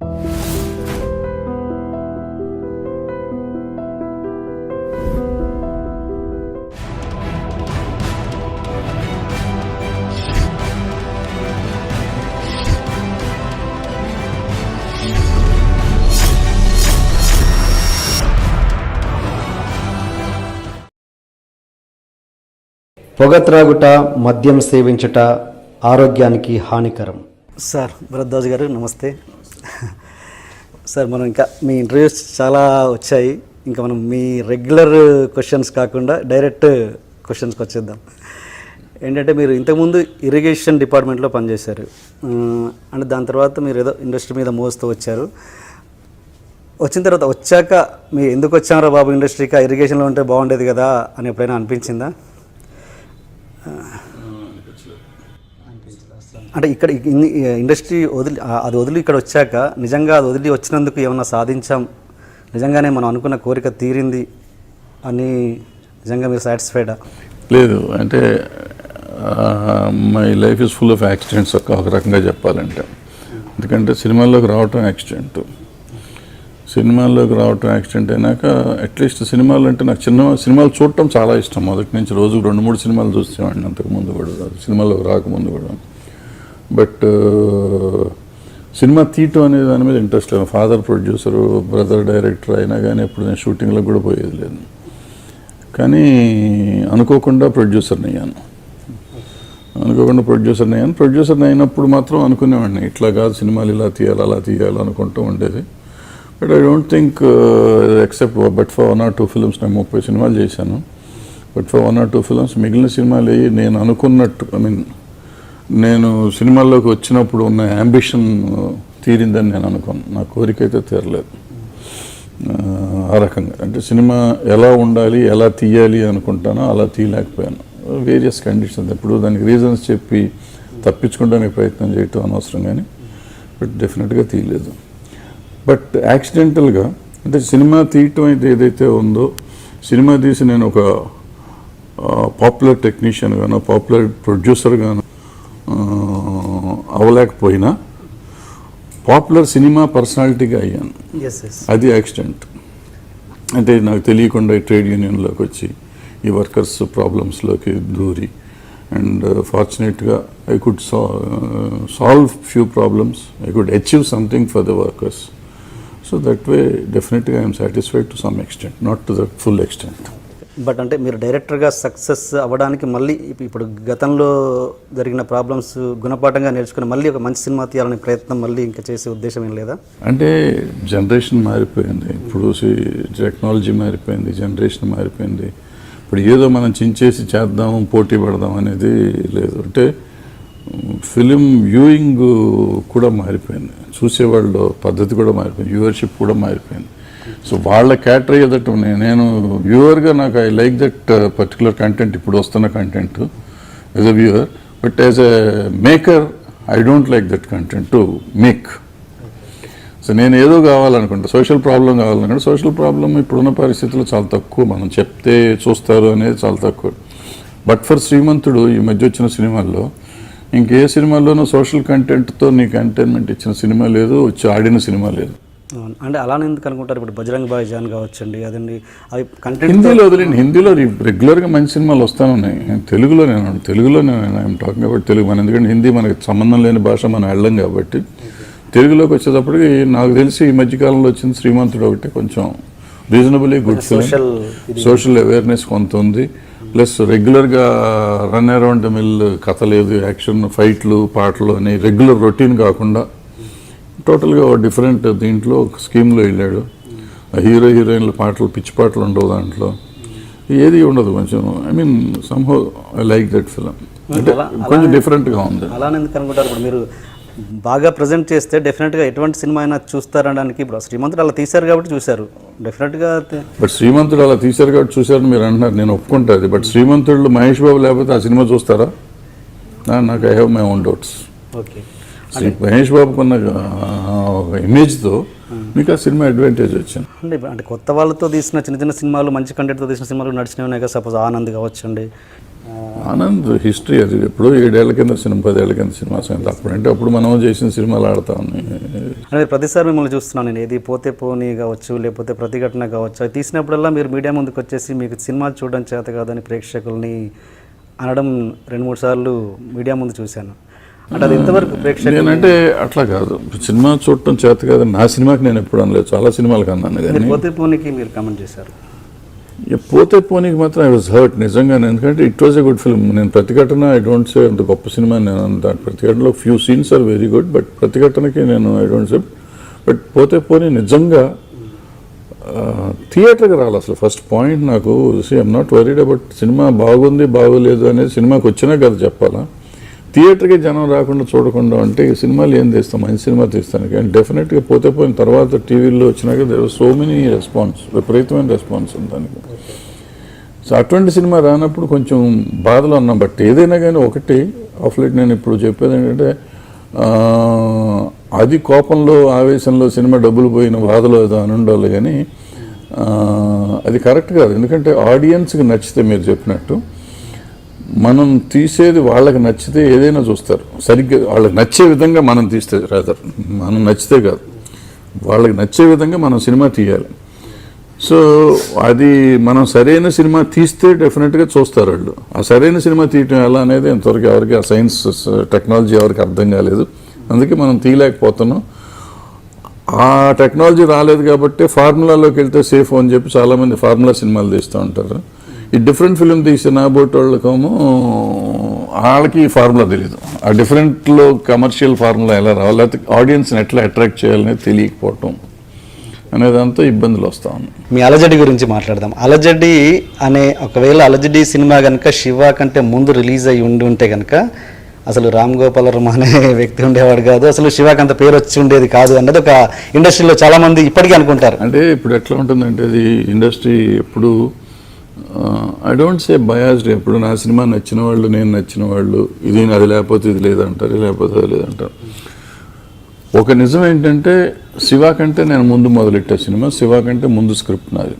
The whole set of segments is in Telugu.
పొగ త్రాగుట, మద్యం సేవించుట ఆరోగ్యానికి హానికరం. సార్ భరద్వాజ్ గారు నమస్తే. సార్ మనం ఇంకా మీ ఇంటర్వ్యూస్ చాలా వచ్చాయి, ఇంకా మనం మీ రెగ్యులర్ క్వశ్చన్స్ కాకుండా డైరెక్ట్ క్వశ్చన్స్కి వచ్చేద్దాం. ఏంటంటే మీరు ఇంతకుముందు ఇరిగేషన్ డిపార్ట్మెంట్లో పనిచేశారు, అంటే దాని తర్వాత మీరు ఏదో ఇండస్ట్రీ మీద మోస్తూ వచ్చారు. వచ్చిన తర్వాత వచ్చాక మీరు ఎందుకు వచ్చారో బాబు ఇండస్ట్రీకి, ఇరిగేషన్లో ఉంటే బాగుండేది కదా అని ఎప్పుడైనా అనిపించిందా? అంటే ఇక్కడ ఇండస్ట్రీ వదిలి ఇక్కడ వచ్చాక నిజంగా అది వదిలి వచ్చినందుకు ఏమన్నా సాధించాం, నిజంగానే మనం అనుకున్న కోరిక తీరింది అని నిజంగా మీరు సాటిస్ఫైడా? లేదు, అంటే my life is full of accidents ఒక రకంగా చెప్పాలంటే. ఎందుకంటే సినిమాల్లోకి రావటం యాక్సిడెంట్, సినిమాల్లోకి రావటం యాక్సిడెంట్ అయినాక అట్లీస్ట్ సినిమాలు అంటే నాకు సినిమాలు చూడటం చాలా ఇష్టం. మొదటి నుంచి రోజుకు 2-3 సినిమాలు చూసేవాడిని అంతకుముందు కూడా, సినిమాల్లోకి రాకముందు కూడా. బట్ సినిమా తీయటం అనే దాని మీద ఇంట్రెస్ట్ లేదు. ఫాదర్ ప్రొడ్యూసరు, బ్రదర్ డైరెక్టర్ అయినా కానీ ఎప్పుడు నేను షూటింగ్లో కూడా పోయేది లేదు. కానీ అనుకోకుండా ప్రొడ్యూసర్ని అయ్యాను. ప్రొడ్యూసర్ని అయినప్పుడు మాత్రం అనుకునేవాడిని ఇట్లా కాదు, సినిమాలు ఇలా తీయాలి అలా తీయాలి అనుకుంటూ ఉండేది. But I don't think except but for 1 or 2 films నేను 30 సినిమాలు చేశాను. బట్ ఫర్ 1 or 2 ఫిల్మ్స్ మిగిలిన సినిమాలు నేను అనుకున్నట్టు, నేను సినిమాల్లోకి వచ్చినప్పుడు ఉన్న యాంబిషన్ తీరిందని నేను అనుకోను. నా కోరిక అయితే తీరలేదు ఆ రకంగా. అంటే సినిమా ఎలా ఉండాలి, ఎలా తీయాలి అనుకుంటానో అలా తీయలేకపోయాను. వేరియస్ కండిషన్స్, ఇప్పుడు దానికి రీజన్స్ చెప్పి తప్పించుకోవడానికి ప్రయత్నం చేయటం అనవసరం, కానీ బట్ డెఫినెట్గా తీయలేదు. బట్ యాక్సిడెంటల్గా అంటే సినిమా తీయటం అయితే ఏదైతే ఉందో, సినిమా తీసి నేను ఒక పాపులర్ టెక్నీషియన్ గాను, పాపులర్ ప్రొడ్యూసర్ గాను అవ్వలేకపోయినా పాపులర్ సినిమా పర్సనాలిటీగా అయ్యాను. అది యాక్సిడెంట్. అంటే నాకు తెలియకుండా ఈ ట్రేడ్ యూనియన్లోకి వచ్చి ఈ వర్కర్స్ ప్రాబ్లమ్స్లోకి దూరి, అండ్ ఫార్చునేట్గా I could solve few problems, I could achieve something for the workers. So that way డెఫినెట్గా I'm satisfied to some extent, not to the full extent. But అంటే మీరు డైరెక్టర్గా సక్సెస్ అవ్వడానికి మళ్ళీ ఇప్పుడు గతంలో జరిగిన ప్రాబ్లమ్స్ గుణపాఠంగా నేర్చుకుని మళ్ళీ ఒక మంచి సినిమా తీయాలనే ప్రయత్నం మళ్ళీ ఇంకా చేసే ఉద్దేశం ఏం లేదా? అంటే జనరేషన్ మారిపోయింది, ఇప్పుడు టెక్నాలజీ మారిపోయింది, జనరేషన్ మారిపోయింది. ఇప్పుడు ఏదో మనం చించేసి చేద్దాం, పోటీ పడదాం అనేది లేదు. అంటే ఫిలిం వ్యూయింగ్ కూడా మారిపోయింది, చూసేవాళ్ళ పద్ధతి కూడా మారిపోయింది, వ్యూవర్షిప్ కూడా మారిపోయింది. సో వాళ్ళ క్యాటర్ అయ్యేటట్టు నేను వ్యూవర్గా నాకు I like that particular content, ఇప్పుడు వస్తున్న content as a viewer. But as a maker I don't like that content to make. So నేను ఏదో కావాలనుకుంటా, సోషల్ ప్రాబ్లం కావాలనుకుంటే సోషల్ ప్రాబ్లం ఇప్పుడున్న పరిస్థితుల్లో చాలా తక్కువ, మనం చెప్తే చూస్తారు అనేది చాలా తక్కువ. బట్ ఫర్ శ్రీమంతుడు ఈ మధ్య వచ్చిన సినిమాల్లో ఇంకే సినిమాల్లోనూ సోషల్ కంటెంట్తో నీకు ఎంటర్టైన్మెంట్ ఇచ్చిన సినిమా లేదు, వచ్చి ఆడిన సినిమా లేదు. అంటే అలానే ఎందుకు అనుకుంటారు? ఇప్పుడు బజరంగ్ భాయ్జాన్ కావచ్చండి, అదండి అవి కంటెంట్ హిందీలో వదిలేండి, హిందీలో రెగ్యులర్గా మంచి సినిమాలు వస్తూనే ఉన్నాయి. తెలుగులో ఐఎమ్ టాకింగ్ అబౌట్ తెలుగు. మన ఎందుకంటే హిందీ మనకి సంబంధం లేని భాష, మనం వెళ్ళం కాబట్టి. తెలుగులోకి వచ్చేటప్పటికి నాకు తెలిసి ఈ మధ్యకాలంలో వచ్చింది శ్రీమంతుడు ఒకటి, కొంచెం reasonably good film, social awareness కొంత ఉంది. ప్లస్ రెగ్యులర్గా రన్ అరౌండ్ ద మిల్ కథ లేదు, యాక్షన్ ఫైట్లు పాటలు అని రెగ్యులర్ రొటీన్ కాకుండా టోటల్గా డిఫరెంట్ దీంట్లో ఒక స్కీమ్లో వెళ్ళాడు. హీరో హీరోయిన్ల పాటలు, పిచ్చి పాటలు ఉండవు దాంట్లో, ఏది ఉండదు. కొంచెం somehow I like that film. అంటే కొంచెం డిఫరెంట్గా ఉంది. అలానే ఎందుకు అనుకుంటారు? ఇప్పుడు మీరు బాగా ప్రజెంట్ చేస్తే డెఫినెట్గా ఎటువంటి సినిమా అయినా చూస్తారనడానికి, ఇప్పుడు శ్రీమంతుడు అలా తీశారు కాబట్టి చూశారు డెఫినెట్గా. బట్ శ్రీమంతుడు అలా తీశారు కాబట్టి చూశారని మీరు అంటున్నారు, నేను ఒప్పుకుంటుంది. బట్ శ్రీమంతుడు మహేష్ బాబు లేకపోతే ఆ సినిమా చూస్తారా? నాకు I have my own doubts. Okay, Mahesh బాబుకున్న ఇమేజ్తో మీకు ఆ సినిమా అడ్వాంటేజ్ వచ్చింది. అంటే కొత్త వాళ్ళతో తీసిన చిన్న చిన్న సినిమాలు, మంచి కంటెంట్తో తీసిన సినిమాలు నడిచినవి ఉన్నాయి కదా. సపోజ్ ఆనంద్ కావచ్చండి, ఆనంద్ హిస్టరీ అది ఎప్పుడో 7 ఏళ్ల కింద సినిమా 10 ఏళ్ల కింద సినిమా సంగతి అప్పుడంటే అప్పుడు మనం చేసిన సినిమాలు ఆడుతా ఉన్నాయి. అంటే ప్రతిసారి మిమ్మల్ని చూస్తున్నాను నేను, ఏది పోతే పోనీ కావచ్చు లేకపోతే ప్రతిఘటన కావచ్చు, అది తీసినప్పుడల్లా మీరు మీడియా ముందుకు వచ్చేసి మీకు సినిమాలు చూడడం చేత కాదని ప్రేక్షకుల్ని అనడం 2-3 సార్లు మీడియా ముందు చూశాను. అంటే అది ఇంతవరకు ప్రేక్షకులు నేనంటే అట్లా కాదు, సినిమా చూడటం చేత కాదు నా సినిమాకి నేను ఎప్పుడు అనలేదు, చాలా సినిమాలకు అన్నాను. కానీ పోతే పోనీకి మీరు కామెంట్ చేశారు. పోతే పోనీకి మాత్రం ఐ వాజ్ హర్ట్ నిజంగానే, ఎందుకంటే it was a good film. నేను ప్రతిఘటన ఐ డోంట్ సే అంత గొప్ప సినిమా నేను దాని ప్రతిఘటనలో few scenes are very good, but ప్రతిఘటనకి నేను ఐ డోంట్ సే. బట్ పోతే పోనీ నిజంగా థియేటర్కి రాలి అసలు ఫస్ట్ పాయింట్. నాకు I'm not worried about cinema బాగుంది బాగోలేదు అనేది సినిమాకి వచ్చినా కదా చెప్పాలా. థియేటర్కి జనం రాకుండా చూడకుండా అంటే ఈ సినిమాలు ఏం తీస్తాం, మంచి సినిమా తీస్తాను. కానీ డెఫినెట్గా పోతే పోయిన తర్వాత టీవీలో వచ్చినాక దేర్ సో మెనీ రెస్పాన్స్, విపరీతమైన రెస్పాన్స్ ఉంది దానికి. సో అటువంటి సినిమా రానప్పుడు కొంచెం బాధలో ఉన్నాం. బట్ ఏదైనా కానీ ఒకటి ఆఫ్ లైట్ నేను ఇప్పుడు చెప్పేది ఏంటంటే, అది కోపంలో ఆవేశంలో సినిమా డబ్బులు పోయిన బాధలో ఏదో అని ఉండాలి, కానీ అది కరెక్ట్ కాదు. ఎందుకంటే ఆడియన్స్కి నచ్చితే మీరు చెప్పినట్టు మనం తీసేది వాళ్ళకి నచ్చితే ఏదైనా చూస్తారు. సరిగ్గా వాళ్ళకి నచ్చే విధంగా మనం తీస్తే రాదర్, మనం నచ్చితే కాదు వాళ్ళకి నచ్చే విధంగా మనం సినిమా తీయాలి. సో అది మనం సరైన సినిమా తీస్తే డెఫినెట్గా చూస్తారు వాళ్ళు. ఆ సరైన సినిమా తీయటం ఎలా అనేది ఇంతవరకు ఎవరికి ఆ సైన్స్ టెక్నాలజీ ఎవరికి అర్థం కాలేదు, అందుకే మనం తీయలేకపోతున్నాం. ఆ టెక్నాలజీ రాలేదు కాబట్టి ఫార్ములాలోకి వెళ్తే సేఫ్ అని చెప్పి చాలామంది ఫార్ములా సినిమాలు తీస్తూ ఉంటారు. ఈ డిఫరెంట్ ఫిలిం తీసిన నాబోట్ వాళ్ళకేమో వాళ్ళకి ఈ ఫార్ములా తెలియదు. ఆ డిఫరెంట్లో కమర్షియల్ ఫార్ములా ఎలా రావాలి, లేకపోతే ఆడియన్స్ని ఎట్లా అట్రాక్ట్ చేయాలనేది తెలియకపోవటం అనేదంతా ఇబ్బందులు వస్తూ ఉన్నాయి. మీ అలజడి గురించి మాట్లాడదాం. అలజడి అనే ఒకవేళ అలజడి సినిమా కనుక శివ కంటే ముందు రిలీజ్ అయ్యి ఉంటే కనుక అసలు రామ్ గోపాల్ వర్మ అనే వ్యక్తి ఉండేవాడు కాదు, అసలు శివకి అంత పేరు వచ్చి ఉండేది కాదు అన్నది ఒక ఇండస్ట్రీలో చాలామంది ఇప్పటికీ అనుకుంటారు. అంటే ఇప్పుడు ఎట్లా ఉంటుందంటే అది ఇండస్ట్రీ ఎప్పుడు ఐ డోంట్ సే బయాస్డ్. ఎప్పుడు నా సినిమా నచ్చిన వాళ్ళు, నేను నచ్చిన వాళ్ళు, ఇది అది లేకపోతే ఇది లేదంటారు, లేకపోతే అది లేదంటారు. ఒక నిజం ఏంటంటే శివ కంటే నేను ముందు మొదలెట్టే సినిమా, శివ కంటే ముందు స్క్రిప్ట్ నాది.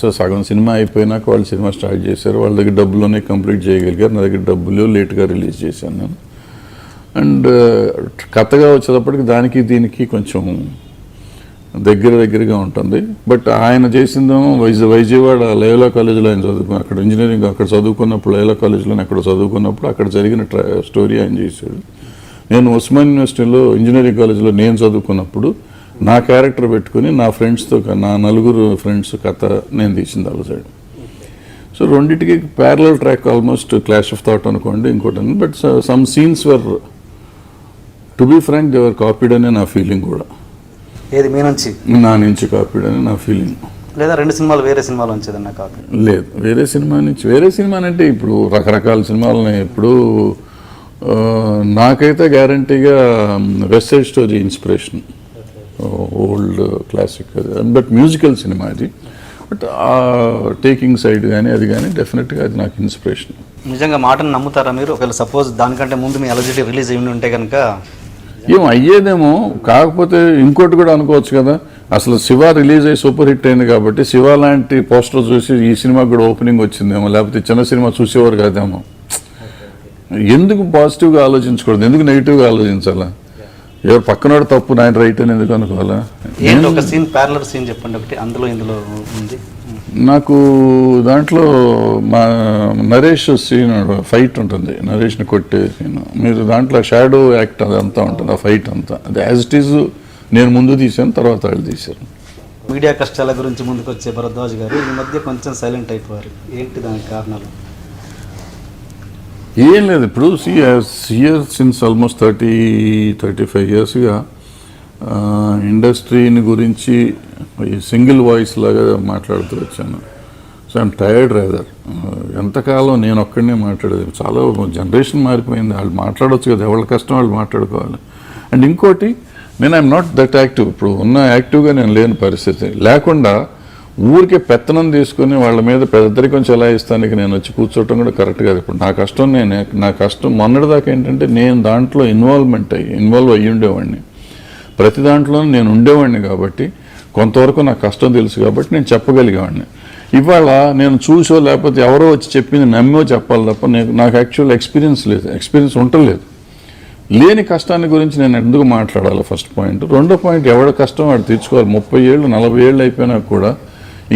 సో సగం సినిమా అయిపోయినాక వాళ్ళు సినిమా స్టార్ట్ చేశారు, వాళ్ళ దగ్గర డబ్బులోనే కంప్లీట్ చేయగలిగారు, నా దగ్గర డబ్బులు లేట్గా రిలీజ్ చేశాను నేను. అండ్ కథగా వచ్చేటప్పటికి దానికి దీనికి కొంచెం దగ్గరగా ఉంటుంది. బట్ ఆయన చేసిందేమో విజయవాడ లయోలా కాలేజీలో ఆయన చదువుకున్నాను, అక్కడ ఇంజనీరింగ్ అక్కడ చదువుకున్నప్పుడు లయోలా కాలేజీలో అక్కడ చదువుకున్నప్పుడు అక్కడ జరిగిన స్టోరీ ఆయన చేశాడు. నేను ఉస్మాన్ యూనివర్సిటీలో ఇంజనీరింగ్ కాలేజీలో నేను చదువుకున్నప్పుడు నా క్యారెక్టర్ పెట్టుకుని నా ఫ్రెండ్స్తో నా 9 ఫ్రెండ్స్ కథ నేను తీసింది అలా సైడ్. సో రెండింటికి parallel track, almost clash of thought అనుకోండి ఇంకోటి. But some scenes were to be frank they were copied అనే నా ఫీలింగ్ కూడా. ఏది మీ నుంచి? నా నుంచి కాపీడ్ అని నా ఫీలింగ్. లేదా 2 సినిమాలు వేరే సినిమాలు వచ్చేదన్న కాపీ? లేదు, వేరే సినిమా నుంచి. వేరే సినిమా అంటే ఇప్పుడు రకరకాల సినిమాలని ఇప్పుడు నాకైతే గ్యారంటీగా west side story inspiration, old classic, but musical cinema అది. బట్ ఆ టేకింగ్ సైడ్ కానీ అది కానీ డెఫినెట్గా అది నాకు ఇన్స్పిరేషన్. నిజంగా మాటను నమ్ముతారా మీరు? ఒకవేళ సపోజ్ దానికంటే ముందు మీ అలజడి రిలీజ్ అయ్యి ఉంటే కనుక ఏం అయ్యేదేమో. కాకపోతే ఇంకోటి కూడా అనుకోవచ్చు కదా, అసలు శివ రిలీజ్ అయ్యి సూపర్ హిట్ అయింది కాబట్టి శివ లాంటి పోస్టర్ చూసి ఈ సినిమాకి కూడా ఓపెనింగ్ వచ్చిందేమో, లేకపోతే చిన్న సినిమా చూసేవారు కాదేమో. ఎందుకు పాజిటివ్గా ఆలోచించకూడదు, ఎందుకు నెగిటివ్గా ఆలోచించాలా? ఎవరు పక్కనోడు తప్పు నాయన రైట్ అని ఎందుకు అనుకోవాలా? ఒక సీన్ ప్యారలల్ సీన్ చెప్పండి ఒకటి, అందులో ఇందులో ఉంది. నాకు దాంట్లో మా నరేష్ సీన్ ఫైట్ ఉంటుంది, నరేష్ని కొట్టే సీన్. మీరు దాంట్లో షాడో యాక్ట్ అదంతా ఉంటుంది, ఆ ఫైట్ అంతా అది యాజ్ ఇట్ ఈజ్ నేను ముందు తీశాను, తర్వాత వాళ్ళు తీశారు. మీడియా కష్టాల గురించి ముందుకు వచ్చే భరద్వాజ్ గారు ఈ మధ్య కొంచెం సైలెంట్ అయిపోయారు, ఏంటి దానికి కారణాలు? ఏం లేదు, ఇప్పుడు సియర్ సిన్స్ ఆల్మోస్ట్ 30-35 ఇయర్స్గా ఇండస్ట్రీని గురించి సింగిల్ వాయిస్ లాగా మాట్లాడుతూ వచ్చాను. So I'm tired rather. ఎంతకాలం నేను ఒక్కడనే మాట్లాడేది, చాలా జనరేషన్ మారిపోయింది, వాళ్ళు మాట్లాడవచ్చు కదా, ఎవరి కష్టం వాళ్ళు మాట్లాడుకోవాలి. అండ్ ఇంకోటి, నేను ఐఎమ్ నాట్ దట్ యాక్టివ్. ఇప్పుడు ఉన్న యాక్టివ్గా నేను లేని పరిస్థితి లేకుండా ఊరికే పెత్తనం తీసుకుని వాళ్ళ మీద పెద్దరికం చెలాయిస్తానికి నేను వచ్చి కూర్చోవటం కూడా కరెక్ట్ కాదు. ఇప్పుడు నా కష్టం మొన్నటిదాకా ఏంటంటే నేను దాంట్లో ఇన్వాల్వ్ అయ్యి ఉండేవాడిని, ప్రతి దాంట్లో నేను ఉండేవాడిని కాబట్టి కొంతవరకు నాకు కష్టం తెలుసు కాబట్టి నేను చెప్పగలిగేవాడిని. ఇవాళ నేను చూసో లేకపోతే ఎవరో వచ్చి చెప్పింది నమ్మో చెప్పాలి తప్ప నాకు యాక్చువల్ ఎక్స్పీరియన్స్ లేదు, ఎక్స్పీరియన్స్ ఉండలేదు. లేని కష్టాన్ని గురించి నేను ఎందుకు మాట్లాడాలి? First point. రెండో పాయింట్, ఎవరి కష్టం వాడు తీర్చుకోవాలి. 30 ఏళ్ళు 40 ఏళ్ళు అయిపోయినా కూడా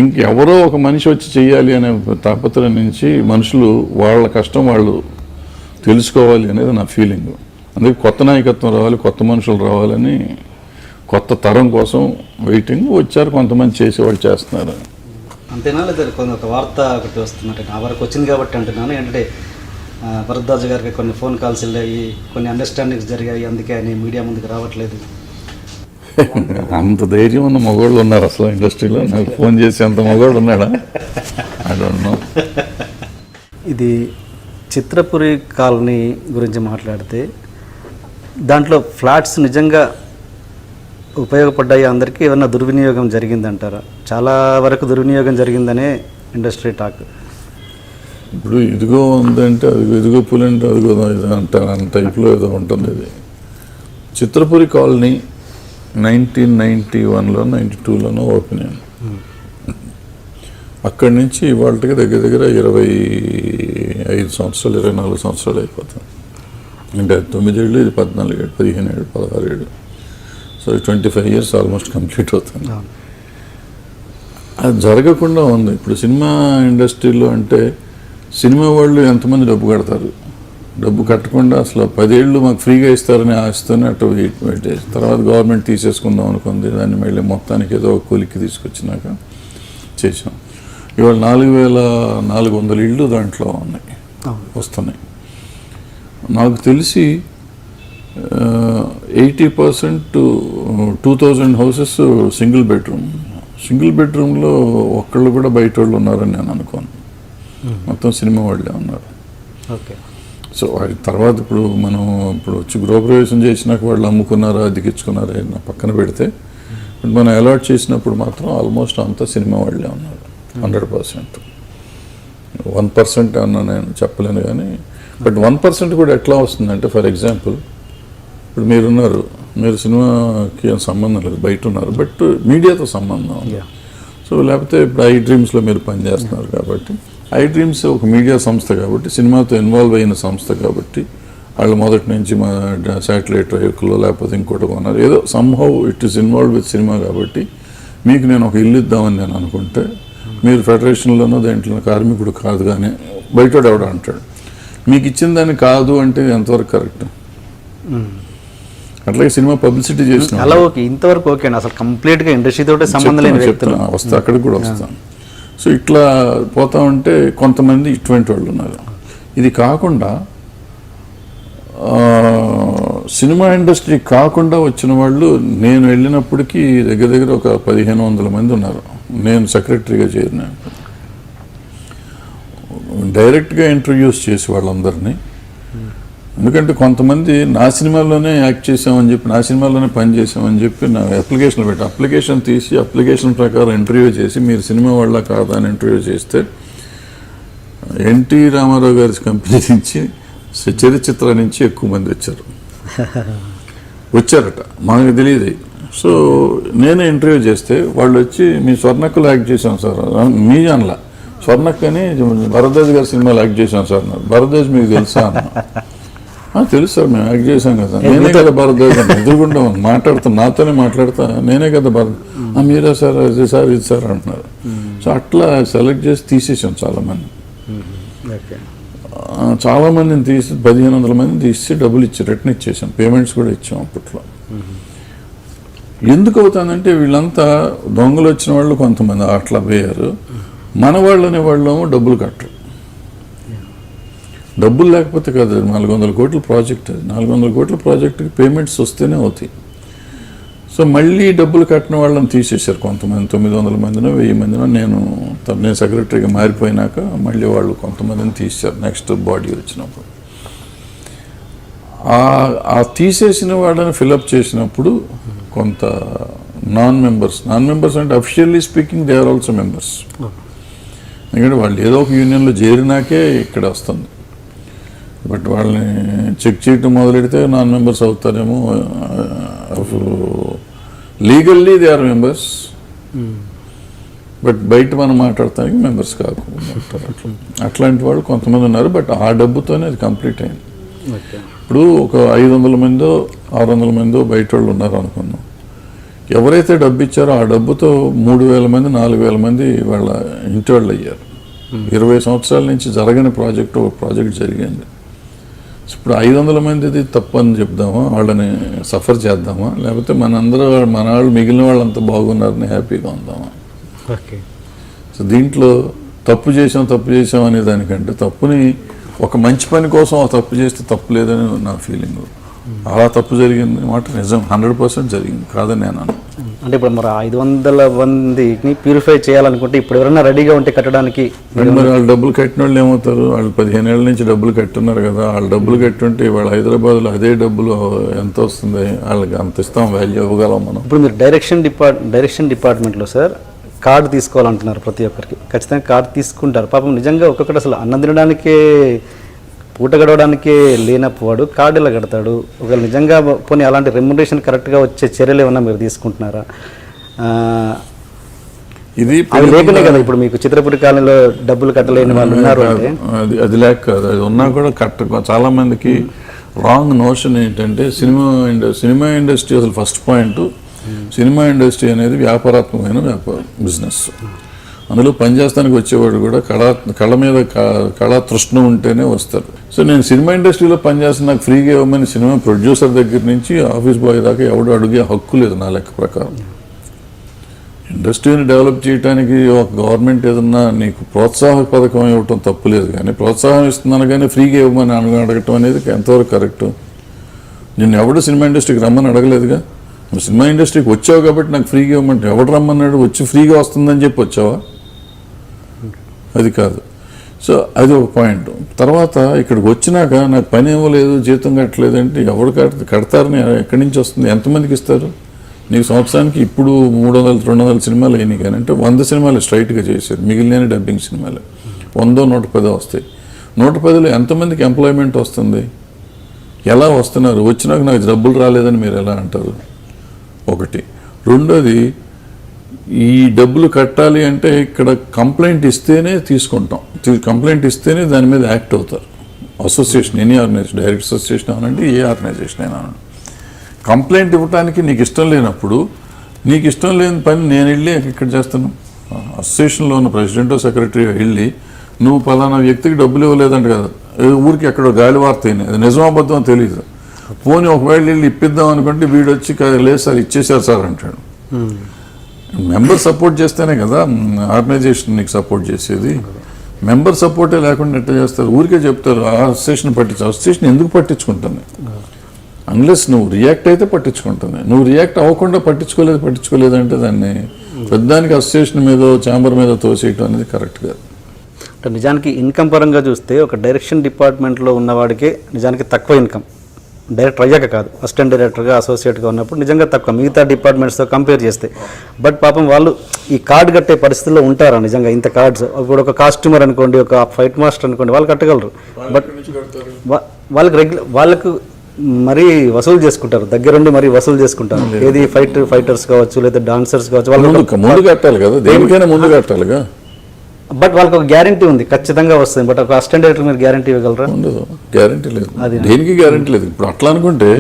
ఇంకెవరో ఒక మనిషి వచ్చి చెయ్యాలి అనే తాపత్రయం నుంచి మనుషులు వాళ్ళ కష్టం వాళ్ళు తెలుసుకోవాలి అనేది నా ఫీలింగ్. అందుకే కొత్త నాయకత్వం రావాలి, కొత్త మనుషులు రావాలని కొత్త తరం కోసం వెయిటింగ్. వచ్చారు కొంతమంది చేసేవాళ్ళు చేస్తున్నారు. అంతేనా లేదా ఒక వార్త ఒకటి వస్తున్నట్టు నా వరకు వచ్చింది కాబట్టి అంటున్నాను. ఏంటంటే భరద్వాజ్ గారికి కొన్ని ఫోన్ కాల్స్ వెళ్ళాయి, కొన్ని అండర్స్టాండింగ్స్ జరిగాయి, అందుకే ఆయన మీడియా ముందుకు రావట్లేదు. అంత ధైర్యం ఉన్న మగవాళ్ళు ఉన్నారు అసలు ఇండస్ట్రీలో? నాకు ఫోన్ చేసి అంత మగవాడు ఉన్నాడా? I don't know. ఇది చిత్రపురి కాలనీ గురించి మాట్లాడితే దాంట్లో ఫ్లాట్స్ నిజంగా ఉపయోగపడ్డాయి అందరికీ, ఏమన్నా దుర్వినియోగం జరిగిందంటారా? చాలా వరకు దుర్వినియోగం జరిగిందనే ఇండస్ట్రీ టాక్. ఇప్పుడు ఇదిగో ఉందంటే అదిగో, ఇదిగో పులంటే అదిగో అంటారు, అంత టైప్లో ఏదో ఉంటుంది. ఇది చిత్రపురి కాలనీ 1991లో 92లోనో ఓపెన్ అయింది. అక్కడి నుంచి ఇవాళకి దగ్గర దగ్గర 25 సంవత్సరాలు 24 సంవత్సరాలు అయిపోతుంది. అంటే 9 ఏళ్ళు, ఇది 14 ఏళ్ళు, 15 ఏళ్ళు, 16 ఏళ్ళు. సో 25 ఇయర్స్ ఆల్మోస్ట్ కంప్లీట్ అవుతుంది. అది జరగకుండా ఉంది. ఇప్పుడు సినిమా ఇండస్ట్రీలో అంటే సినిమా వాళ్ళు ఎంతమంది డబ్బు కడతారు? డబ్బు కట్టకుండా అసలు 10 ఏళ్ళు మాకు ఫ్రీగా ఇస్తారని ఆశతోనే అటు వెయిట్ చేసి తర్వాత గవర్నమెంట్ తీసేసుకుందాం అనుకుంది. దాన్ని మళ్ళీ మొత్తానికి ఏదో ఒక కొలిక్కి తీసుకొచ్చినాక చేసాం. ఇవాళ 4400 ఇళ్ళు దాంట్లో ఉన్నాయి, వస్తున్నాయి. నాకు తెలిసి 80% 2000 హౌసెస్ సింగిల్ బెడ్రూమ్. సింగిల్ బెడ్రూమ్లో ఒక్కళ్ళు కూడా బయట వాళ్ళు ఉన్నారని నేను అనుకోను. మొత్తం సినిమా వాళ్ళే ఉన్నారు. ఓకే. సో వాటి తర్వాత ఇప్పుడు మనం వచ్చి గృహప్రవేశం చేసినాక వాళ్ళు అమ్ముకున్నారా, అద్దెకిచ్చుకున్నారా పక్కన పెడితే, మనం అలాట్ చేసినప్పుడు మాత్రం ఆల్మోస్ట్ అంతా సినిమా వాళ్ళే ఉన్నారు. 100%. 1% అన్నా నేను చెప్పలేను కానీ, బట్ 1% కూడా ఎట్లా వస్తుందంటే, ఫర్ ఎగ్జాంపుల్ ఇప్పుడు మీరున్నారు, మీరు సినిమాకి ఏం సంబంధం లేదు, బయట ఉన్నారు, బట్ మీడియాతో సంబంధం ఉంది. సో లేకపోతే ఇప్పుడు ఐ డ్రీమ్స్లో మీరు పనిచేస్తున్నారు కాబట్టి, ఐ డ్రీమ్స్ ఒక మీడియా సంస్థ కాబట్టి, సినిమాతో ఇన్వాల్వ్ అయిన సంస్థ కాబట్టి, వాళ్ళు మొదటి నుంచి మా శాటిలైట్ రైకుల్లో లేకపోతే ఇంకోటి కొన్నారు, ఏదో somehow it is involve with cinema కాబట్టి, మీకు నేను ఒక ఇల్లు ఇద్దామని నేను అనుకుంటే, మీరు ఫెడరేషన్లోనో దేంట్లో కార్మికుడు కాదు కానీ బయట ఎవడ అంటాడు, మీకు ఇచ్చిన దాన్ని కాదు అంటే ఎంతవరకు కరెక్ట్? అట్లాగే సినిమా పబ్లిసిటీ చేసిన అలా ఓకే, ఇంతవరకు ఓకే అండి. అసలు కంప్లీట్గా ఇండస్ట్రీతో సంబంధం లేని వ్యక్తులు వస్తే అక్కడికి కూడా వస్తాను. సో ఇట్లా పోతా ఉంటే కొంతమంది ఇటువంటి వాళ్ళు ఉన్నారు. ఇది కాకుండా సినిమా ఇండస్ట్రీ కాకుండా వచ్చిన వాళ్ళు నేను వెళ్ళినప్పటికీ దగ్గర దగ్గర ఒక 1500 మంది ఉన్నారు. నేను సెక్రటరీగా చేరిన డైరెక్ట్గా ఇంటర్వ్యూస్ చేసి వాళ్ళందరినీ. ఎందుకంటే కొంతమంది నా సినిమాలోనే యాక్ట్ చేసామని చెప్పి, నా సినిమాలోనే పని చేసామని చెప్పి నా అప్లికేషన్లు పెట్టి, అప్లికేషన్ తీసి అప్లికేషన్ ప్రకారం ఇంటర్వ్యూ చేసి మీరు సినిమా వాళ్ళ కాదా అని ఇంటర్వ్యూ చేస్తే, ఎన్టీ రామారావు గారి కంపెనీ నుంచి చరిత్ర నుంచి ఎక్కువ మంది వచ్చారట, మాకు తెలియదు. సో నేనే ఇంటర్వ్యూ చేస్తే వాళ్ళు వచ్చి మీ స్వర్ణక్కలో యాక్ట్ చేశాం సార్, మీ అనలా స్వర్ణక్కని భరద్వాజ్ గారి సినిమాలో యాక్ట్ చేశాం సార్ అన్నారు. భరద్వాజ్ మీకు తెలుసా అన్న. తెలుసు సార్, మేము యాక్ట్ చేశాం కదా, నేనే కదా భరద్వాజ్ అని ఎదురుకుండా మాట్లాడుతా, నాతోనే మాట్లాడతా, నేనే కదా మీరా సార్, అది సార్, ఇది సార్ అంటున్నారు. సో అట్లా సెలెక్ట్ చేసి తీసేసాం చాలామంది. చాలామందిని తీసి 1500 మందిని తీసి డబ్బులు ఇచ్చి రిటర్న్ ఇచ్చేసాం, పేమెంట్స్ కూడా ఇచ్చాం అప్పట్లో. ఎందుకు అవుతుందంటే వీళ్ళంతా దొంగలు వచ్చిన వాళ్ళు కొంతమంది అట్లా పోయారు, మన వాళ్ళు అనే వాళ్ళేమో డబ్బులు కట్టరు. డబ్బులు లేకపోతే కదా 400 కోట్ల ప్రాజెక్ట్, అది 400 కోట్ల ప్రాజెక్టుకి పేమెంట్స్ వస్తేనే అవుతాయి. సో మళ్ళీ డబ్బులు కట్టిన వాళ్ళని తీసేశారు కొంతమంది, 900 మందినో 1000 మందినో. నేను సెక్రటరీగా మారిపోయినాక మళ్ళీ వాళ్ళు కొంతమందిని తీసేశారు నెక్స్ట్ బాడీ వచ్చినప్పుడు. ఆ తీసేసిన వాళ్ళని ఫిలప్ చేసినప్పుడు కొంత నాన్ మెంబర్స్ అంటే officially speaking they are also members. ఎందుకంటే వాళ్ళు ఏదో ఒక యూనియన్లో చేరినాకే ఇక్కడ వస్తుంది. బట్ వాళ్ళని చెక్ చేయటం మొదలెడితే నాన్ మెంబర్స్ అవుతారేమో. Legally they are members, but బయట మనం మాట్లాడటానికి మెంబర్స్ కాకుండా ఉంటారు. అట్లాంటి వాళ్ళు కొంతమంది ఉన్నారు. బట్ ఆ డబ్బుతోనే అది కంప్లీట్ అయింది. ఓకే. ఇప్పుడు ఒక 500 మందో 600 మందో బయట వాళ్ళు ఉన్నారు అనుకున్నాం. ఎవరైతే డబ్బు ఇచ్చారో ఆ డబ్బుతో 3,000 మంది 4,000 మంది వాళ్ళ ఇంటి వాళ్ళు అయ్యారు. 20 సంవత్సరాల నుంచి జరగని ప్రాజెక్ట్ ఒక ప్రాజెక్ట్ జరిగింది. ఇప్పుడు 500 మందిది తప్పని చెప్దామా, వాళ్ళని సఫర్ చేద్దామా, లేకపోతే మన వాళ్ళు మిగిలిన వాళ్ళంతా బాగున్నారని హ్యాపీగా ఉందామా? ఓకే. సో దీంట్లో తప్పు చేసాం అనే దానికంటే తప్పుని ఒక మంచి పని కోసం ఆ తప్పు చేస్తే తప్పు లేదని నా ఫీలింగ్. అలా తప్పు జరిగింది మాట నిజం, 100% జరిగింది, కాదని నేను అన్నాను. అంటే ఇప్పుడు మరి 500 మందిని ప్యూరిఫై చేయాలనుకుంటే ఇప్పుడు ఎవరైనా రెడీగా ఉంటే కట్టడానికి మరి వాళ్ళు డబ్బులు కట్టిన వాళ్ళు ఏమవుతారు? వాళ్ళు 15 ఏళ్ళ నుంచి డబ్బులు కట్టున్నారు కదా. వాళ్ళు డబ్బులు కట్టుంటే వాళ్ళు హైదరాబాద్లో అదే డబ్బులు ఎంత వస్తుంది? వాళ్ళకి అంత ఇస్తాం, వాల్యూ ఇవ్వగలం మనం. ఇప్పుడు మీరు డైరెక్షన్ డిపార్ట్మెంట్లో సార్ కార్డు తీసుకోవాలంటున్నారు. ప్రతి ఒక్కరికి ఖచ్చితంగా కార్డు తీసుకుంటారు. పాపం నిజంగా ఒక్కొక్కటి అసలు అన్నం తినడానికే పూట గడవడానికే లేనప్పుడు కార్డు ఎలా కడతాడు? ఒకవేళ నిజంగా పోనీ అలాంటి రెమ్యునరేషన్ కరెక్ట్గా వచ్చే చర్యలు ఏమన్నా మీరు తీసుకుంటున్నారా? ఇది అది లేకనే కదా ఇప్పుడు మీకు చిత్రపురి కాలనీలో డబ్బులు కట్టలేని వాళ్ళు ఉన్నారు అంటే. అది లేక కాదు, అది ఉన్నా కూడా చాలా మందికి రాంగ్ నోషన్ ఏంటంటే సినిమా ఇండస్ట్రీ అసలు ఫస్ట్ పాయింట్, సినిమా ఇండస్ట్రీ అనేది వ్యాపారాత్మకమైన బిజినెస్. అందులో పనిచేస్తానికి వచ్చేవాడు కూడా కళ మీద కళా తృష్ణ ఉంటేనే వస్తారు. సో నేను సినిమా ఇండస్ట్రీలో పనిచేస్తాను, నాకు ఫ్రీగా ఇవ్వమని సినిమా ప్రొడ్యూసర్ దగ్గర నుంచి ఆఫీస్ బాయ్ దాకా ఎవడు అడిగే హక్కు లేదు నా లెక్క ప్రకారం. ఇండస్ట్రీని డెవలప్ చేయడానికి ఒక గవర్నమెంట్ ఏదన్నా నీకు ప్రోత్సాహ పథకం ఇవ్వటం తప్పు లేదు, కానీ ప్రోత్సాహం ఇస్తున్నాను కానీ ఫ్రీగా ఇవ్వమని అడగటం అనేది ఎంతవరకు కరెక్ట్? నిన్ను ఎవడు సినిమా ఇండస్ట్రీకి రమ్మని అడగలేదుగా. నువ్వు సినిమా ఇండస్ట్రీకి వచ్చావు కాబట్టి నాకు ఫ్రీగా ఇవ్వమంటే ఎవడు రమ్మన్నాడు? వచ్చి ఫ్రీగా వస్తుందని చెప్పి వచ్చావా? అది కాదు. సో అది ఒక పాయింట్. తర్వాత ఇక్కడికి వచ్చినాక నాకు పని ఇవ్వలేదు, జీతం కట్టలేదు అంటే ఎవరు కడతారని ఎక్కడి నుంచి వస్తుంది? ఎంతమందికి ఇస్తారు? నీకు సంవత్సరానికి ఇప్పుడు 300-200 సినిమాలు అయినాయి కానీ అంటే 100 సినిమాలు స్ట్రైట్గా చేశారు, మిగిలిన డబ్బింగ్ సినిమాలు 100-110 వస్తాయి. 110లో ఎంతమందికి ఎంప్లాయ్మెంట్ వస్తుంది? ఎలా వస్తున్నారు? వచ్చినాక నాకు డబ్బులు రాలేదని మీరు ఎలా అంటారు? ఒకటి. రెండోది, ఈ డబ్బులు కట్టాలి అంటే ఇక్కడ కంప్లైంట్ ఇస్తేనే తీసుకుంటాం, కంప్లైంట్ ఇస్తేనే దాని మీద యాక్ట్ అవుతారు. Association, any organisation, direct association అనంటే ఏ ఆర్గనైజేషన్ అయినా కంప్లైంట్ ఇవ్వడానికి నీకు ఇష్టం లేనప్పుడు, నీకు ఇష్టం లేని పని నేను వెళ్ళి ఇక్కడ చేస్తాను. అసోసియేషన్లో ఉన్న ప్రెసిడెంటో సెక్రటరీ వెళ్ళి నువ్వు పలానా వ్యక్తికి డబ్బులు ఇవ్వలేదంట కదా, ఊరికి ఎక్కడో గాలి వార్త అయినాయి, అది నిజమాబద్ధం అని తెలియదు. పోనీ ఒకవేళ వెళ్ళి ఇప్పిద్దాం అనుకుంటే వీడు వచ్చి లేదు సార్ ఇచ్చేసారు సార్ అంటాడు. మెంబర్ సపోర్ట్ చేస్తేనే కదా ఆర్గనైజేషన్ నీకు సపోర్ట్ చేసేది. మెంబర్ సపోర్టే లేకుండా ఎట్లా చేస్తారు? ఊరికే చెప్తారు అసోసియేషన్ ఎందుకు పట్టించుకుంటుంది? అన్లెస్ నువ్వు రియాక్ట్ అయితే పట్టించుకుంటుంది. నువ్వు రియాక్ట్ అవ్వకుండా పట్టించుకోలేదు అంటే దాన్ని పెద్దానికి అసోసియేషన్ మీద ఛాంబర్ మీద తోసేయటం అనేది కరెక్ట్ కాదు. అంటే నిజానికి ఇన్కమ్ పరంగా చూస్తే ఒక డైరెక్షన్ డిపార్ట్మెంట్లో ఉన్నవాడికే నిజానికి తక్కువ ఇన్కమ్, డైరెక్టర్ అయ్యాక కాదు, అసిస్టెంట్ డైరెక్టర్గా అసోసియేట్గా ఉన్నప్పుడు నిజంగా తక్కువ మిగతా డిపార్ట్మెంట్స్తో కంపేర్ చేస్తే. బట్ పాపం వాళ్ళు ఈ కార్డు కట్టే పరిస్థితుల్లో ఉంటారా నిజంగా? ఇంత కార్డ్స్ ఇప్పుడు ఒక కాస్ట్యూమర్ అనుకోండి, ఒక ఫైట్ మాస్టర్ అనుకోండి, వాళ్ళు కట్టగలరు. బట్ వాళ్ళకు మరీ వసూలు చేసుకుంటారు, దగ్గరుండి మరీ వసూలు చేసుకుంటారు. ఏది ఫైటర్స్ కావచ్చు లేదా డాన్సర్స్ కావచ్చు, వాళ్ళు ముందు కట్టాలి కదా, దేనికైనా ముందు కట్టాలిగా. బట్ వాళ్ళకి ఒక గ్యారంటీ ఉంది, ఖచ్చితంగా వస్తుంది. బట్ ఒక అసిస్టెంట్ డైరెక్టర్ మీరు గ్యారంటీ ఇవ్వగలరా? ఉండదు, గ్యారంటీ లేదు, దేనికి గ్యారంటీ లేదు. ఇప్పుడు అట్లా అనుకుంటే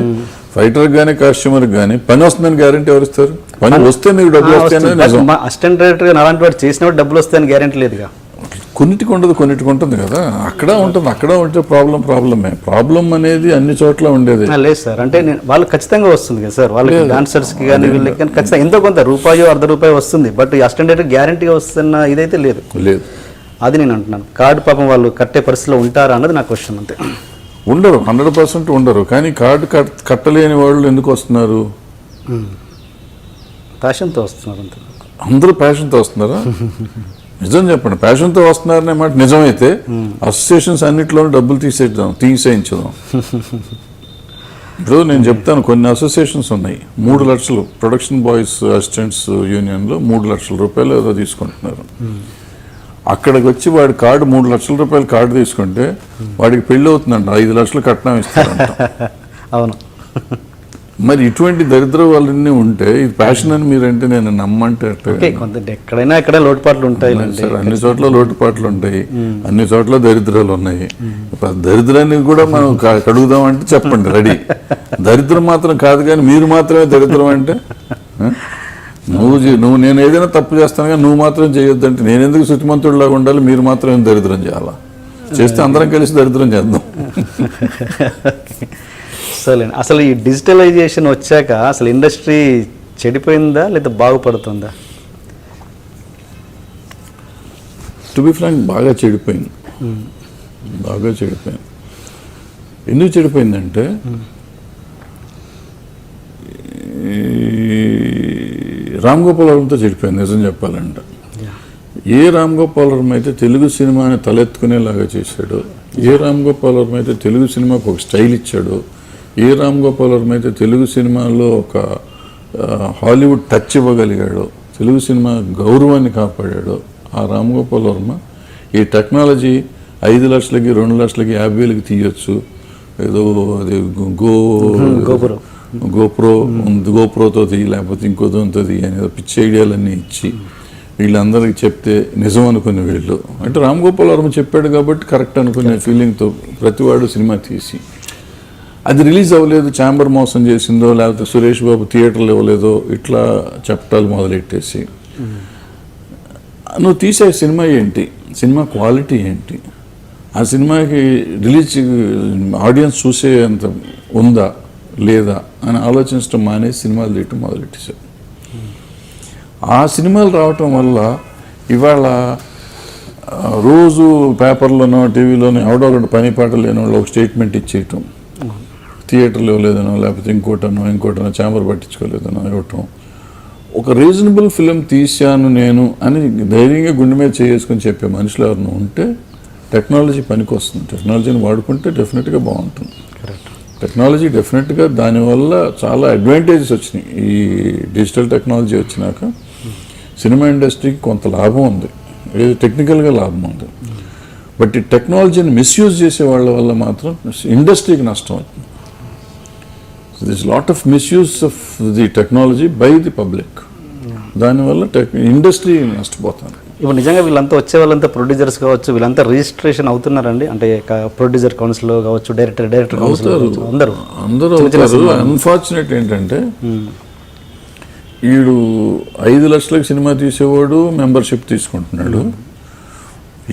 ఫైటర్కి కానీ కాస్ట్యూమర్కి కానీ పని వస్తుందని గ్యారంటీ ఎవరు ఇస్తారు? పని వస్తే మీకు డబ్బులు వస్తాయని. అసిస్టెంట్ డైరెక్టర్ అలాంటి వాడు చేసినప్పుడు డబ్బులు వస్తాయని గ్యారంటీ లేదుగా. కొన్నిటికి ఉండదు, కొన్నిటికి ఉంటుంది కదా. అక్కడ ఉంటుంది, అక్కడ ఉంటే ప్రాబ్లం అనేది అన్ని చోట్ల ఉండేది లేదు సార్. అంటే వాళ్ళు ఖచ్చితంగా వస్తుంది కదా సార్, వాళ్ళకి డాన్సర్స్కి కానీ వీళ్ళకి కానీ ఖచ్చితంగా ఎంతో కొంత రూపాయో ₹1 వస్తుంది. బట్ ఈ అసిస్టెంట్ డైరెక్టర్ గ్యారంటీగా వస్తున్న ఇదైతే లేదు. అది నేను అంటున్నాను. కార్డు పాపం వాళ్ళు కట్టే పరిస్థితిలో ఉంటారా అన్నది నా క్వశ్చన్. అంతే. ఉండరు, 100% ఉండరు. కానీ కార్డు కట్టలేని వాళ్ళు ఎందుకు వస్తున్నారు? ప్యాషన్తో వస్తున్నారు. అంతే. అందరూ ప్యాషన్తో వస్తున్నారా? నిజం చెప్పండి, ప్యాషన్తో వస్తున్నారనే మాట నిజమైతే అసోసియేషన్స్ అన్నింటిలోనూ డబ్బులు తీసేయించదాం. ఇప్పుడు నేను చెప్తాను, కొన్ని అసోసియేషన్స్ ఉన్నాయి 3 లక్షలు ప్రొడక్షన్ బాయ్స్ అసిస్టెంట్స్ యూనియన్లో ₹3 లక్షలు ఏదో తీసుకుంటున్నారు. అక్కడికి వచ్చి వాడి కార్డు ₹3 లక్షల కార్డు తీసుకుంటే వాడికి పెళ్ళి అవుతుందంట, 5 లక్షలు కట్నం ఇస్తారంట. అవును. మరి ఇటువంటి దరిద్ర వాళ్ళన్నీ ఉంటే ఇది ప్యాషన్ అని మీరంటే నేను నమ్మంటే ఓకే, కొంత ఎక్కడైనా ఎక్కడ లోటుపాట్లు ఉంటాయి సార్, అన్ని చోట్ల లోటుపాట్లు ఉంటాయి, అన్ని చోట్ల దరిద్రాలు ఉన్నాయి. దరిద్రాన్ని కూడా మనం కడుగుదాం అంటే చెప్పండి, రెడీ. దరిద్రం మాత్రం కాదు, కానీ మీరు మాత్రమే దరిద్రం అంటే నువ్వు నేను ఏదైనా తప్పు చేస్తాను కానీ నువ్వు మాత్రం చేయొద్దంటే నేను ఎందుకు శుచిమంతుడిలాగా ఉండాలి? మీరు మాత్రం దరిద్రం చేయాలా? చేస్తే అందరం కలిసి దరిద్రం చేద్దాం. సరే, అసలు ఈ డిజిటలైజేషన్ వచ్చాక అసలు ఇండస్ట్రీ చెడిపోయిందా లేదా బాగుపడుతుందా? టు బి ఫ్రాంక్, బాగా చెడిపోయింది. బాగా చెడిపోయింది. ఎందుకు చెడిపోయిందంటే రామ్ గోపాల్ వర్మతో చెడిపోయింది నిజం చెప్పాలంటే. ఏ రామ్ గోపాల్ వర్మ అయితే తెలుగు సినిమాని తలెత్తుకునేలాగా చేశాడు, ఏ రామ్ గోపాల్ వర్మ అయితే తెలుగు సినిమాకు ఒక స్టైల్ ఇచ్చాడు, ఏ రామ్ గోపాల్ వర్మ అయితే తెలుగు సినిమాలో ఒక హాలీవుడ్ టచ్ ఇవ్వగలిగాడు, తెలుగు సినిమా గౌరవాన్ని కాపాడాడు, ఆ రామ్ గోపాల్ వర్మ ఈ టెక్నాలజీ 5 లక్షలకి 2 లక్షలకి 50,000కి తీయొచ్చు, ఏదో అది గోప్రోతో తీయి లేకపోతే ఇంకో దాంతో తీయి అనేది పిచ్చి ఐడియాలన్నీ ఇచ్చి వీళ్ళందరికీ చెప్తే నిజం అనుకునే వీళ్ళు. అంటే రామ్ గోపాల్ వర్మ చెప్పాడు కాబట్టి కరెక్ట్ అనుకునే ఫీలింగ్తో ప్రతివాడు సినిమా తీసి అది రిలీజ్ అవ్వలేదు, ఛాంబర్ మోసం చేసిందో లేకపోతే సురేష్ బాబు థియేటర్లు ఇవ్వలేదో ఇట్లా చెప్పటాలు మొదలెట్టేసి నువ్వు తీసే సినిమా ఏంటి, సినిమా క్వాలిటీ ఏంటి, ఆ సినిమాకి రిలీజ్ ఆడియన్స్ చూసే అంత ఉందా లేదా అని ఆలోచించడం మానేసి సినిమాలు తీయటం మొదలెట్టేశారు. ఆ సినిమాలు రావటం వల్ల ఇవాళ రోజు పేపర్లోనో టీవీలోనో ఎవడో ఒకటి పని పాట లేని వాళ్ళు ఒక స్టేట్మెంట్ ఇచ్చేయటం, థియేటర్లు ఇవ్వలేదనో లేకపోతే ఇంకోటనో ఛాంబర్ పట్టించుకోలేదనో ఇవ్వటం. ఒక రీజనబుల్ ఫిలిం తీశాను నేను అని ధైర్యంగా గుండె మీద చేసుకుని చెప్పే మనుషులు ఎవరైనా ఉంటే టెక్నాలజీ పనికి వస్తుంది. టెక్నాలజీని వాడుకుంటే డెఫినెట్గా బాగుంటుంది. టెక్నాలజీ డెఫినెట్గా దానివల్ల చాలా అడ్వాంటేజెస్ వచ్చినాయి. ఈ డిజిటల్ టెక్నాలజీ వచ్చినాక సినిమా ఇండస్ట్రీకి కొంత లాభం ఉంది, ఏది టెక్నికల్గా లాభం ఉంది. బట్ ఈ టెక్నాలజీని మిస్యూజ్ చేసే వాళ్ళ వల్ల మాత్రం ఇండస్ట్రీకి నష్టం అవుతుంది. This lot of misuse of the technology by the public, దానివల్ల ఇండస్ట్రీ నష్టపోతుంది. ఇప్పుడు నిజంగా వీళ్ళంతా వచ్చే వాళ్ళంతా ప్రొడ్యూసర్స్ కావచ్చు, వీళ్ళంతా రిజిస్ట్రేషన్ అవుతున్నారండి? అంటే ప్రొడ్యూసర్ కౌన్సిల్ కావచ్చు, డైరెక్టర్ కౌన్సిల్ అందరూ అవుతారు. అన్ఫార్చునేట్ ఏంటంటే వీడు 5 లక్షలకు సినిమా తీసేవాడు మెంబర్షిప్ తీసుకుంటున్నాడు,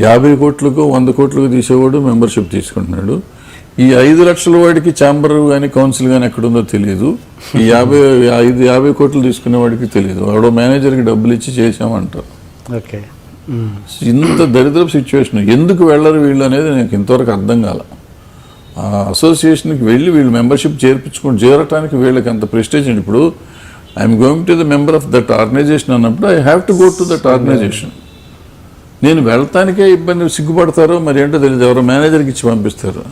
50 కోట్లకు 100 కోట్లకు తీసేవాడు మెంబర్షిప్ తీసుకుంటున్నాడు. ఈ 5 లక్షల వాడికి ఛాంబర్ కానీ కౌన్సిల్ కానీ ఎక్కడుందో తెలియదు, ఈ 50 కోట్లు తీసుకునే వాడికి తెలియదు. వాడు మేనేజర్కి డబ్బులు ఇచ్చి చేసామంటారు. ఓకే, ఇంత దరిద్రపు సిచ్యువేషన్. ఎందుకు వెళ్ళరు వీళ్ళు అనేది నాకు ఇంతవరకు అర్థం కాల. ఆ అసోసియేషన్కి వెళ్ళి వీళ్ళు మెంబర్షిప్ చేరటానికి వీళ్ళకి అంత ప్రెస్టేజ్. ఇప్పుడు I'm going to the member of that organization అన్నప్పుడు I have to go to that organization. నేను వెళ్తానికే ఇబ్బంది, సిగ్గుపడతారో మరి ఏంటో తెలియదు, ఎవరో మేనేజర్కి ఇచ్చి పంపిస్తారు.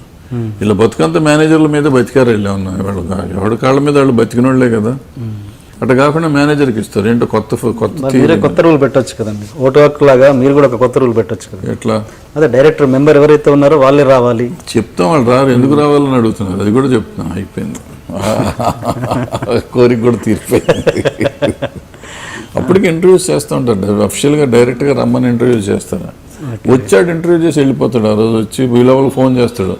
ఇలా బతుకంత మేనేజర్ల మీద బతికారు వెళ్ళా ఉన్నా, ఎవరి కాళ్ళ మీద వాళ్ళు బతికినోళ్లే కదా. అట్లా కాకుండా మేనేజర్కి ఇస్తారు. ఏంటో కొత్త రూల్ పెట్టొచ్చు కదండి, ఓటు హక్కు లాగా మీరు కూడా ఒక కొత్త రూల్ పెట్టొచ్చు కదా. ఎట్లా? అదే డైరెక్టర్ మెంబర్ ఎవరైతే ఉన్నారో వాళ్ళే రావాలి. చెప్తాం, వాళ్ళు రారు, ఎందుకు రావాలని అడుగుతున్నారు, అది కూడా చెప్తాం. అయిపోయింది, కోరిక కూడా తీరిపోయింది. అప్పటికి ఇంటర్వ్యూస్ చేస్తూ ఉంటారు, అఫిషియల్గా డైరెక్ట్గా రమ్మని ఇంటర్వ్యూస్ చేస్తారు. వచ్చాడు ఇంటర్వ్యూ చేసి వెళ్ళిపోతాడు. ఆ రోజు వచ్చి వీళ్ళ ఫోన్ చేస్తాడు,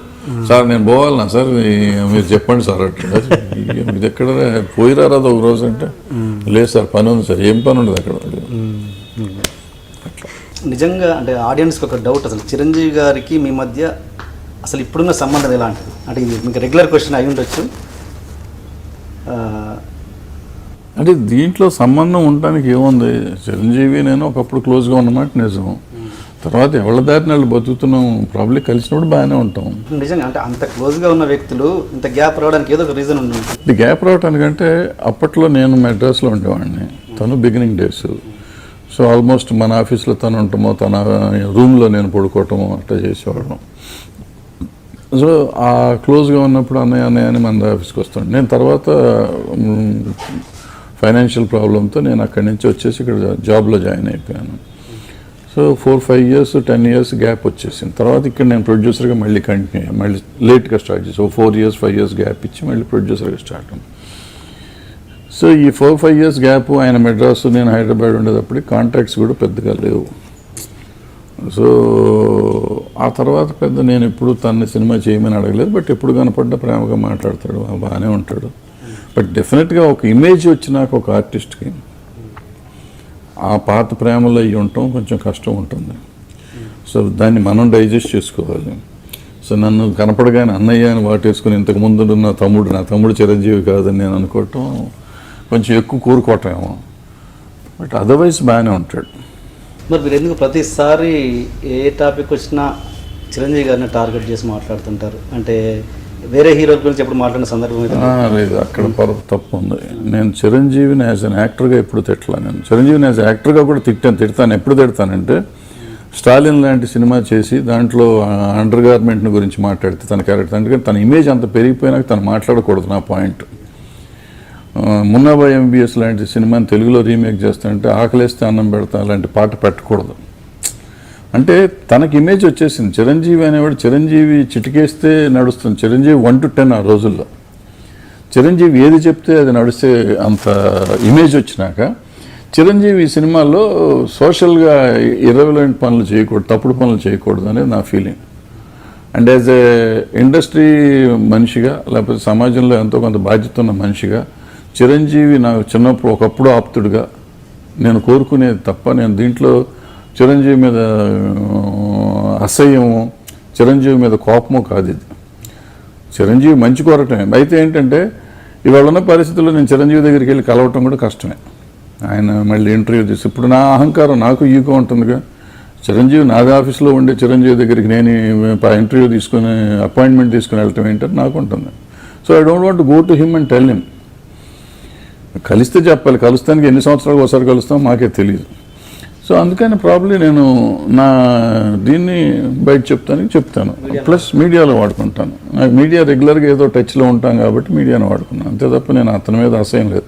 సార్ నేను పోవాలన్నా సార్ మీరు చెప్పండి సార్ అంటే. ఇది ఎక్కడ పోయిరారాదు ఒక రోజు అంటే, లేదు సార్ పని ఉంది సార్. ఏం పని ఉండదు అక్కడ. నిజంగా అంటే ఆడియన్స్కి ఒక డౌట్, అసలు చిరంజీవి గారికి మీ మధ్య అసలు ఇప్పుడున్న సంబంధం ఎలాంటిది? అంటే ఇది మీకు రెగ్యులర్ క్వశ్చన్ అయి ఉండొచ్చు. అంటే దీంట్లో సంబంధం ఉండడానికి ఏముంది? చిరంజీవి నేను ఒకప్పుడు క్లోజ్గా ఉన్నమాట నిజం. తర్వాత ఎవరి దారిని వాళ్ళు బతుకుతున్నాం, ప్రాబ్లీ కలిసినప్పుడు బాగానే ఉంటాం. నిజంగా అంటే అంత క్లోజ్గా ఉన్న వ్యక్తులు ఇంత గ్యాప్ రావడానికి ఏదో ఒక రీజన్ ఉంది. ఇది గ్యాప్ రావడానికంటే అప్పట్లో నేను మెడ్రాస్లో ఉండేవాడిని, తను బిగినింగ్ డేస్. సో ఆల్మోస్ట్ మన ఆఫీస్లో తను ఉంటామో, తన రూమ్లో నేను పడుకోవటమో అట్లా చేసేవాళ్ళం. సో ఆ క్లోజ్గా ఉన్నప్పుడు అన్నయ్య అని మన ఆఫీస్కి వస్తాను. నేను తర్వాత ఫైనాన్షియల్ ప్రాబ్లంతో నేను అక్కడి నుంచి వచ్చేసి ఇక్కడ జాబ్లో జాయిన్ అయిపోయాను. సో 4-5 years 10 years గ్యాప్ వచ్చేసింది. తర్వాత ఇక్కడ నేను ప్రొడ్యూసర్గా మళ్ళీ కంటిన్యూ అయ్యాను, మళ్ళీ లేట్గా స్టార్ట్ చేసి 4 years 5 years గ్యాప్ ఇచ్చి మళ్ళీ ప్రొడ్యూసర్గా స్టార్ట్ అయ్యాను. సో ఈ 4-5 years గ్యాప్ ఆయన మెడ్రాస్ నేను హైదరాబాద్ ఉండేటప్పటికి కాంటాక్ట్స్ కూడా పెద్దగా లేవు. సో ఆ తర్వాత పెద్ద నేను ఎప్పుడు తన సినిమా చేయమని అడగలేదు, బట్ ఎప్పుడు కనపడ్డా ప్రేమగా మాట్లాడతాడు, బాగానే ఉంటాడు. బట్ డెఫినెట్గా ఒక ఇమేజ్ వచ్చినాక ఒక ఆర్టిస్ట్కి ఆ పాత ప్రేమలో అయ్యి ఉండటం కొంచెం కష్టం ఉంటుంది. సో దాన్ని మనం డైజెస్ట్ చేసుకోవాలి. సో నన్ను కనపడగానే అన్నయ్య అని వాటేసుకుని ఇంతకుముందు నా తమ్ముడు చిరంజీవి కాదని నేను అనుకోవటం కొంచెం ఎక్కువ కోరుకోవటమేమో, బట్ అదర్వైజ్ బాగానే ఉంటాడు. మరి మీరు ఎందుకు ప్రతిసారి ఏ టాపిక్ వచ్చినా చిరంజీవి గారిని టార్గెట్ చేసి మాట్లాడుతుంటారు? అంటే వేరే హీరోల గురించి ఎప్పుడు మాట్లాడిన సందర్భం అయితే లేదు, అక్కడ తప్పు ఉంది. నేను చిరంజీవిని యాజ్ అన్ యాక్టర్గా ఎప్పుడు తిట్టలా. నేను చిరంజీవిని యాజ్ యాక్టర్గా కూడా తిడతాను. ఎప్పుడు తిడతానంటే స్టాలిన్ లాంటి సినిమా చేసి దాంట్లో అండర్ గార్మెంట్ని గురించి మాట్లాడితే తన క్యారెక్టర్, అందుకని తన ఇమేజ్ అంత పెరిగిపోయినాక తను మాట్లాడకూడదు. నా పాయింట్, మున్నాబాయ్ ఎంబీఎస్ లాంటి సినిమాని తెలుగులో రీమేక్ చేస్తానంటే ఆకలేస్తే అన్నం పెడతా అలాంటి పాట పెట్టకూడదు. అంటే తనకి ఇమేజ్ వచ్చేసింది. చిరంజీవి అనేవాడు చిరంజీవి చిటికేస్తే నడుస్తుంది. చిరంజీవి 1 to 10 ఆ రోజుల్లో. చిరంజీవి ఏది చెప్తే అది నడిస్తే అంత ఇమేజ్ వచ్చినాక చిరంజీవి ఈ సినిమాల్లో సోషల్గా ఇర్రెలవెంట్ పనులు చేయకూడదు, తప్పుడు పనులు చేయకూడదు అనేది నా feeling. And as a industry మనిషిగా లేకపోతే సమాజంలో ఎంతో కొంత బాధ్యత ఉన్న మనిషిగా చిరంజీవి నాకు చిన్నప్పుడు ఒకప్పుడు ఆప్తుడుగా నేను కోరుకునేది తప్ప నేను దీంట్లో చిరంజీవి మీద అసహ్యము, చిరంజీవి మీద కోపము కాదు. ఇది చిరంజీవి మంచి కోరటమే. అయితే ఏంటంటే ఇవాళ ఉన్న పరిస్థితుల్లో నేను చిరంజీవి దగ్గరికి వెళ్ళి కలవటం కూడా కష్టమే. ఆయన మళ్ళీ ఇంటర్వ్యూ తీసి ఇప్పుడు నా అహంకారం నాకు ఈగో ఉంటుందిగా. చిరంజీవి నాది ఆఫీస్లో ఉండే చిరంజీవి దగ్గరికి నేను ఇంటర్వ్యూ తీసుకుని అపాయింట్మెంట్ తీసుకుని వెళ్ళటం ఏంటంటే నాకు ఉంటుంది. So I don't want go to him and tell him. కలిస్తే చెప్పాలి, కలుస్తానికి ఎన్ని సంవత్సరాలకు ఒకసారి కలుస్తాం మాకే తెలియదు. సో అందుకని ప్రాబ్లీ నేను నా దీన్ని బయట చెప్తాను. ప్లస్ మీడియాలో వాడుకుంటాను. నాకు మీడియా రెగ్యులర్గా ఏదో టచ్లో ఉంటాం కాబట్టి మీడియాను వాడుకున్నాను, అంతే తప్ప నేను అతని మీద అసహ్యం లేదు.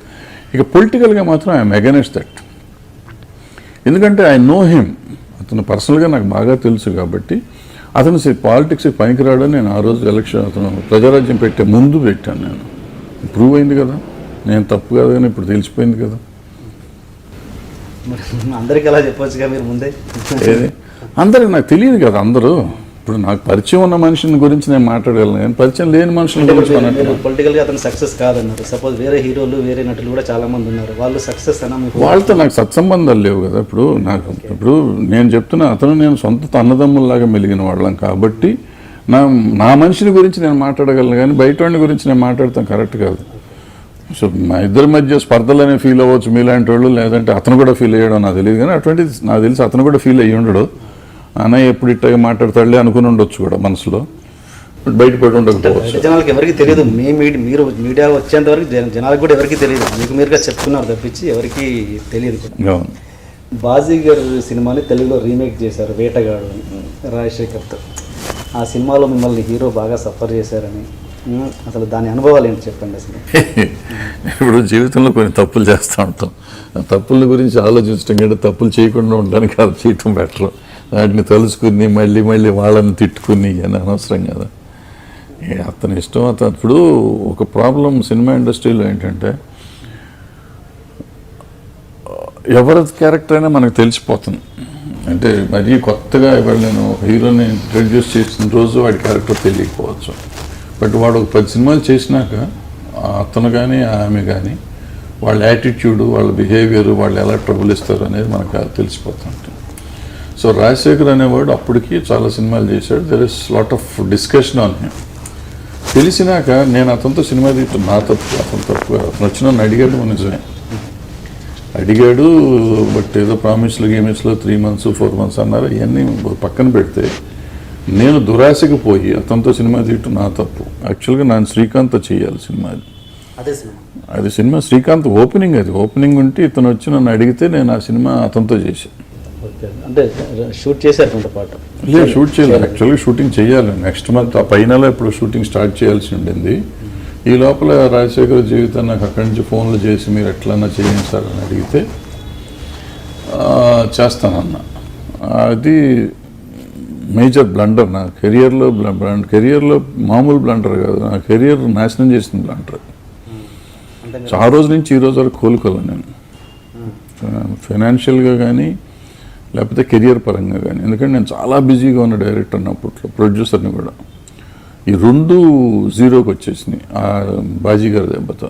ఇక పొలిటికల్గా మాత్రం ఐఎమ్ అగెనిస్ట్ దట్. ఎందుకంటే ఐ నో హిమ్, అతను పర్సనల్గా నాకు బాగా తెలుసు కాబట్టి అతను పాలిటిక్స్కి పనికిరాడని నేను ఆ రోజు ఎలక్షన్ అతను ప్రజారాజ్యం పెట్టే ముందు పెట్టాను. నేను ప్రూవ్ అయింది కదా, నేను తప్పు కాదు కానీ ఇప్పుడు తెలిసిపోయింది కదా. అందరికీ అలా చెప్పొచ్చుగా మీరు ముందే. ఏది అందరికి నాకు తెలియదు కదా. అందరూ ఇప్పుడు నాకు పరిచయం ఉన్న మనిషిని గురించి నేను మాట్లాడగలను కానీ పరిచయం లేని మనుషుల గురించి పొలిటికల్గా అతను సక్సెస్ కాదన్నారు. సపోజ్ వేరే హీరోలు వేరే నటులు కూడా చాలా మంది ఉన్నారు, వాళ్ళు సక్సెస్ అన్న వాళ్ళతో నాకు సత్సంబంధాలు లేవు కదా. ఇప్పుడు నేను చెప్తున్నా అతను నేను సొంత అన్నదమ్ముల్లాగా మెలిగిన వాళ్ళం కాబట్టి నా మనిషిని గురించి నేను మాట్లాడగలను కానీ బయట వాడిని గురించి నేను మాట్లాడతాను కరెక్ట్ కాదు. సో మా ఇద్దరి మధ్య స్పర్ధలనే ఫీల్ అవ్వచ్చు మీలాంటి వాళ్ళు, లేదంటే అతను కూడా ఫీల్ అయ్యాడో నాకు తెలియదు కానీ అటువంటిది నాకు తెలిసి అతను కూడా ఫీల్ అయ్యి ఉండడు. అన్నయ్య ఎప్పుడు ఇట్టగా మాట్లాడతాడులే అనుకుని ఉండొచ్చు కూడా మనసులో, బయటపడి ఉండకపోవచ్చు. జనాలకు ఎవరికి తెలియదు. మీరు మీడియా వచ్చేంత వరకు జనాలకు కూడా ఎవరికి తెలియదు. మీకు మీరుగా చెప్తున్నారు తప్పించి ఎవరికి తెలియదు. బాజీ గారు సినిమాని తెలుగులో రీమేక్ చేశారు, వేటగాడు అని, రాజశేఖర్తో. ఆ సినిమాలో మిమ్మల్ని హీరో బాగా సఫర్ చేశారని, అసలు దాని అనుభవాలు ఏంటి చెప్పండి అసలు. ఇప్పుడు జీవితంలో కొన్ని తప్పులు చేస్తూ ఉంటాం. ఆ తప్పుల గురించి ఆలోచించడం కంటే తప్పులు చేయకుండా ఉండడానికి అది చేయటం బెటర్. వాటిని తలుచుకుని మళ్ళీ వాళ్ళని తిట్టుకుని అని అనవసరం కదా. అతని ఇష్టం. ఇప్పుడు ఒక ప్రాబ్లం సినిమా ఇండస్ట్రీలో ఏంటంటే ఎవరి క్యారెక్టర్ అయినా మనకు తెలిసిపోతుంది. అంటే మరీ కొత్తగా ఇవాళ నేను హీరోని ఇంట్రడ్యూస్ చేసిన రోజు వాడి క్యారెక్టర్ తెలియకపోవచ్చు, బట్ వాడు ఒక 10 సినిమాలు చేసినాక అతను కానీ ఆమె కానీ వాళ్ళ యాటిట్యూడు, వాళ్ళ బిహేవియర్, వాళ్ళు ఎలా ట్రబుల్ ఇస్తారు అనేది మనకు తెలిసిపోతుంటుంది. సో రాజశేఖర్ అనేవాడు అప్పటికి చాలా సినిమాలు చేశాడు. There is lot of discussion on him. తెలిసినాక నేను అతనితో సినిమా తీస్తాను, నా తప్పు అతను తప్పు. అతను వచ్చి నన్ను అడిగాడు, నిజమే అడిగాడు. బట్ ఏదో ప్రామిస్లు గేమిస్లో 3 months 4 months అన్నారు. ఇవన్నీ పక్కన పెడితే నేను దురాశకు పోయి అతనితో సినిమా తీయటం నా తప్పు. యాక్చువల్గా నేను శ్రీకాంత్తో చేయాలి సినిమా. అది సినిమా శ్రీకాంత్ ఓపెనింగ్. అది ఓపెనింగ్ ఉంటే ఇతను వచ్చి నన్ను అడిగితే నేను ఆ సినిమా అతనితో చేశాను. అంటే షూట్ చేశారు పాటు? లేదు, షూట్ చేయలేదు. యాక్చువల్గా షూటింగ్ చేయాలి నెక్స్ట్ మంత్, ఆ పైనలో ఇప్పుడు షూటింగ్ స్టార్ట్ చేయాల్సి ఉండింది. ఈ లోపల రాజశేఖర్ జీవితం నాకు అక్కడి నుంచి ఫోన్లు చేసి మీరు ఎట్లన్నా చేయండి సార్ అని అడిగితే చేస్తానన్న. అది మేజర్ బ్లండర్ నా కెరియర్లో మామూలు బ్లండర్ కాదు, నా కెరియర్ నాశనం చేసిన బ్లండర్. ఆ రోజు నుంచి ఈ రోజు వరకు కోలుకోలేను నేను, ఫైనాన్షియల్గా కానీ లేకపోతే కెరియర్ పరంగా కానీ. ఎందుకంటే నేను చాలా బిజీగా ఉన్న డైరెక్టర్ని అప్పట్లో, ప్రొడ్యూసర్ని కూడా. ఈ రెండు జీరోకి వచ్చేసినాయి ఆ బాజీ గారి దెబ్బతో.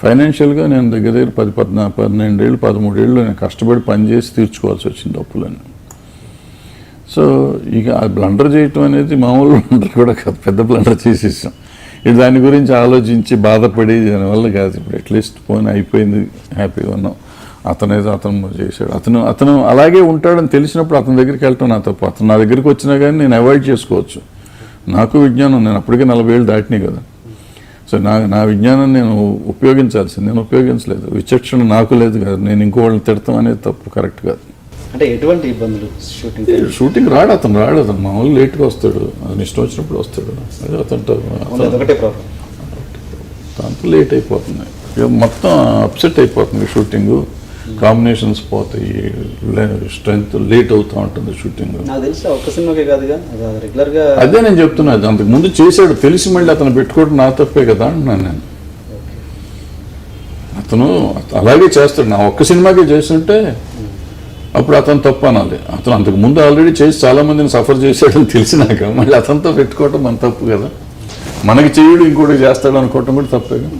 ఫైనాన్షియల్గా నేను దగ్గర 12 ఏళ్ళు 13 ఏళ్ళు నేను కష్టపడి పనిచేసి తీర్చుకోవాల్సి వచ్చింది అప్పులన్నీ. సో ఇక ఆ బ్లండర్ చేయటం అనేది మామూలు బ్లండర్ కూడా కాదు, పెద్ద బ్లండర్ చేసేసాం. ఇది దాని గురించి ఆలోచించి బాధపడి దానివల్ల కాదు. ఇప్పుడు అట్లీస్ట్ పోయిన అయిపోయింది, హ్యాపీగా ఉన్నాం. అతను చేశాడు, అతను అలాగే ఉంటాడని తెలిసినప్పుడు అతని దగ్గరికి వెళ్ళటం నా తప్పు. అతను నా దగ్గరికి వచ్చినా కానీ నేను అవాయిడ్ చేసుకోవచ్చు. నాకు విజ్ఞానం, నేను అప్పటికే 40 ఏళ్ళు దాటినాయి కదా. సో నా విజ్ఞానం నేను ఉపయోగించాల్సింది, నేను ఉపయోగించలేదు. విచక్షణ నాకు లేదు కదా, నేను ఇంకో వాళ్ళని తిడతాం అనేది తప్పు, కరెక్ట్ కాదు. అంటే ఎటువంటి ఇబ్బందులు షూటింగ్ అతను మామూలు లేట్గా వస్తాడు, అతను ఇష్టం వచ్చినప్పుడు వస్తాడు. అదే ఒకటే ప్రాబ్లం, దాంతో లేట్ అయిపోతుంది, మొత్తం అప్సెట్ అయిపోతుంది షూటింగ్. కాంబినేషన్స్ పోతాయి, స్ట్రెంత్ లేట్ అవుతూ ఉంటుంది షూటింగ్. నాకు తెలిసి ఒక్క సినిమాకే కాదుగా, రెగ్యులర్గా అదే నేను చెప్తున్నది. అంతకు ముందు చేశాడు, తెలిసి మళ్ళీ అతను పెట్టుకోవడం నా తప్పే కదా అంటున్నాను నేను. అతను అలాగే చేస్తాడు. నా ఒక్క సినిమాకే చేస్తుంటే అప్పుడు అతను తప్పు అనాలి. అతను అంతకు ముందు ఆల్రెడీ చేసి చాలా మందిని సఫర్ చేశాడని తెలిసినాక మళ్ళీ అతనితో పెట్టుకోవటం మన తప్పు కదా. మనకి చేయడు ఇంకోటి చేస్తాడు అనుకోవటం కూడా తప్పేగా.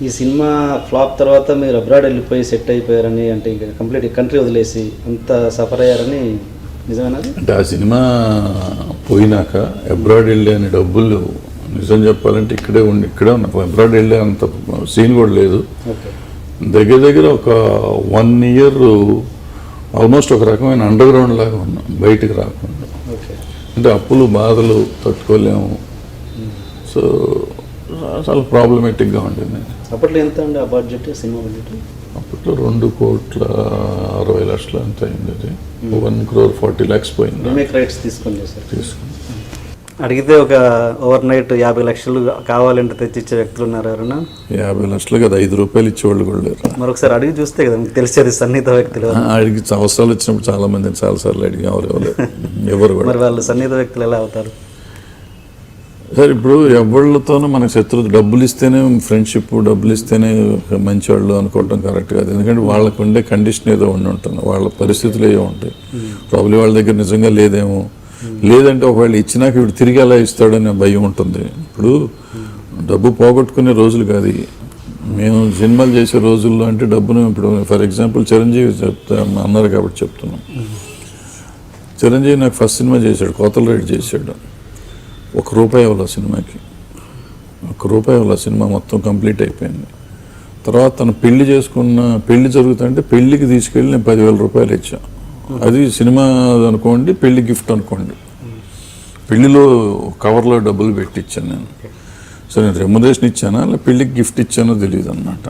ఈ సినిమా ఫ్లాప్ తర్వాత మీరు అబ్రాడ్ వెళ్ళిపోయి సెట్ అయిపోయారని, అంటే ఇంకా కంప్లీట్ కంట్రీ వదిలేసి అంత సఫర్ అయ్యారని నిజమేనా? అంటే ఆ సినిమా పోయినాక అబ్రాడ్ వెళ్ళే అని డబ్బులు నిజం చెప్పాలంటే ఇక్కడే ఉన్నా. అబ్రాడ్ వెళ్ళే అంత సీన్ కూడా లేదు. దగ్గర ఒక 1 ఇయర్ ఆల్మోస్ట్ ఒక రకమైన అండర్ గ్రౌండ్ లాగా ఉన్నాం, బయటికి రాకుండా. అంటే అప్పులు బాధలు తట్టుకోలేము. సో చాలా ప్రాబ్లమేటిక్గా ఉండింది. అప్పట్లో ఎంత అండి ఆ బడ్జెట్, సినిమా బడ్జెట్? అప్పట్లో 2,60,00,000 ఎంత అయింది. అది 1,40,00,000 పోయింది. రీమేక్ రైట్స్ తీసుకుని అడిగితే ఒక ఓవర్ నైట్ 50 లక్షలు కావాలంటే తెచ్చిచ్చే వ్యక్తులు ఉన్నారు ఎవరన్నా? 50 లక్షలు కదా, 5 రూపాయలు ఇచ్చేవాళ్ళు కూడా లేరు. మరొకసారి అడిగి చూస్తే కదా మీకు తెలిసేది సన్నిహిత వ్యక్తులు. అడిగి అవసరాలు వచ్చినప్పుడు చాలా మందిని చాలాసార్లు అడిగి ఎవరు కూడా. మరి వాళ్ళు సన్నిహిత వ్యక్తులు ఎలా అవుతారు సార్? ఇప్పుడు ఎవరితోనూ మనకు శత్రువు, డబ్బులు ఇస్తేనే ఫ్రెండ్షిప్, డబ్బులు ఇస్తేనే మంచివాళ్ళు అనుకోవటం కరెక్ట్ కాదు. ఎందుకంటే వాళ్ళకు ఉండే కండిషన్ ఏదో ఉంటుంది, వాళ్ళ పరిస్థితులు ఏవో ఉంటాయి. ప్రాబ్లం వాళ్ళ దగ్గర నిజంగా లేదేమో, లేదంటే ఒకవేళ ఇచ్చినాక ఇప్పుడు తిరిగి ఎలా ఇస్తాడనే భయం ఉంటుంది. ఇప్పుడు డబ్బు పోగొట్టుకునే రోజులు కాదు మేము సినిమాలు చేసే రోజుల్లో. అంటే డబ్బును ఇప్పుడు ఫర్ ఎగ్జాంపుల్ చిరంజీవి అన్నారు కాబట్టి చెప్తున్నాం. చిరంజీవి నాకు ఫస్ట్ సినిమా చేశాడు, కోతలరెడ్డి చేశాడు. ₹1 ఇవ్వాలి సినిమాకి, ₹1 ఇవ్వాలి. సినిమా మొత్తం కంప్లీట్ అయిపోయింది. తర్వాత తను పెళ్లి జరుగుతుంటే పెళ్లికి తీసుకెళ్ళి నేను ₹10,000 ఇచ్చా. అది సినిమా అనుకోండి, పెళ్లి గిఫ్ట్ అనుకోండి. పెళ్లిలో కవర్లో డబ్బులు పెట్టి ఇచ్చాను నేను. సో నేను రెమ్యునరేషన్ ఇచ్చానా లేదా పెళ్లికి గిఫ్ట్ ఇచ్చానో తెలియదు అన్నమాట.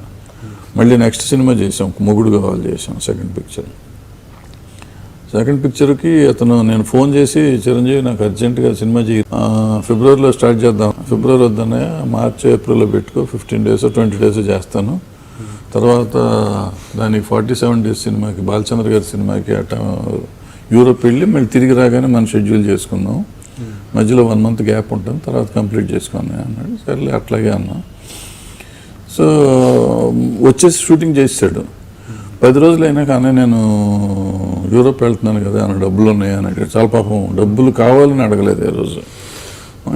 మళ్ళీ నెక్స్ట్ సినిమా చేసాం, మొగుడు కావాలి చేసాం. సెకండ్ పిక్చర్కి నేను ఫోన్ చేసి, చిరంజీవి నాకు అర్జెంటుగా సినిమా చేయి, ఫిబ్రవరిలో స్టార్ట్ చేద్దాం. ఫిబ్రవరి వద్దనే మార్చి ఏప్రిల్లో పెట్టుకో, 15 days 20 days చేస్తాను. తర్వాత దానికి 47 days సినిమాకి, బాలచంద్ర గారి సినిమాకి యూరోప్ వెళ్ళి మళ్ళీ తిరిగి రాగానే మనం షెడ్యూల్ చేసుకున్నాం. మధ్యలో 1 month గ్యాప్ ఉంటుంది, తర్వాత కంప్లీట్ చేసుకున్నాను అన్నాడు. సరేలే అట్లాగే అన్నా. సో వచ్చేసి షూటింగ్ చేసాడు. 10 రోజులు అయినాక అన్న నేను యూరోప్ వెళ్తున్నాను కదా అన్న, డబ్బులు ఉన్నాయా అని అడిగాడు. చాలా పాపం డబ్బులు కావాలని అడగలేదు ఏ రోజు.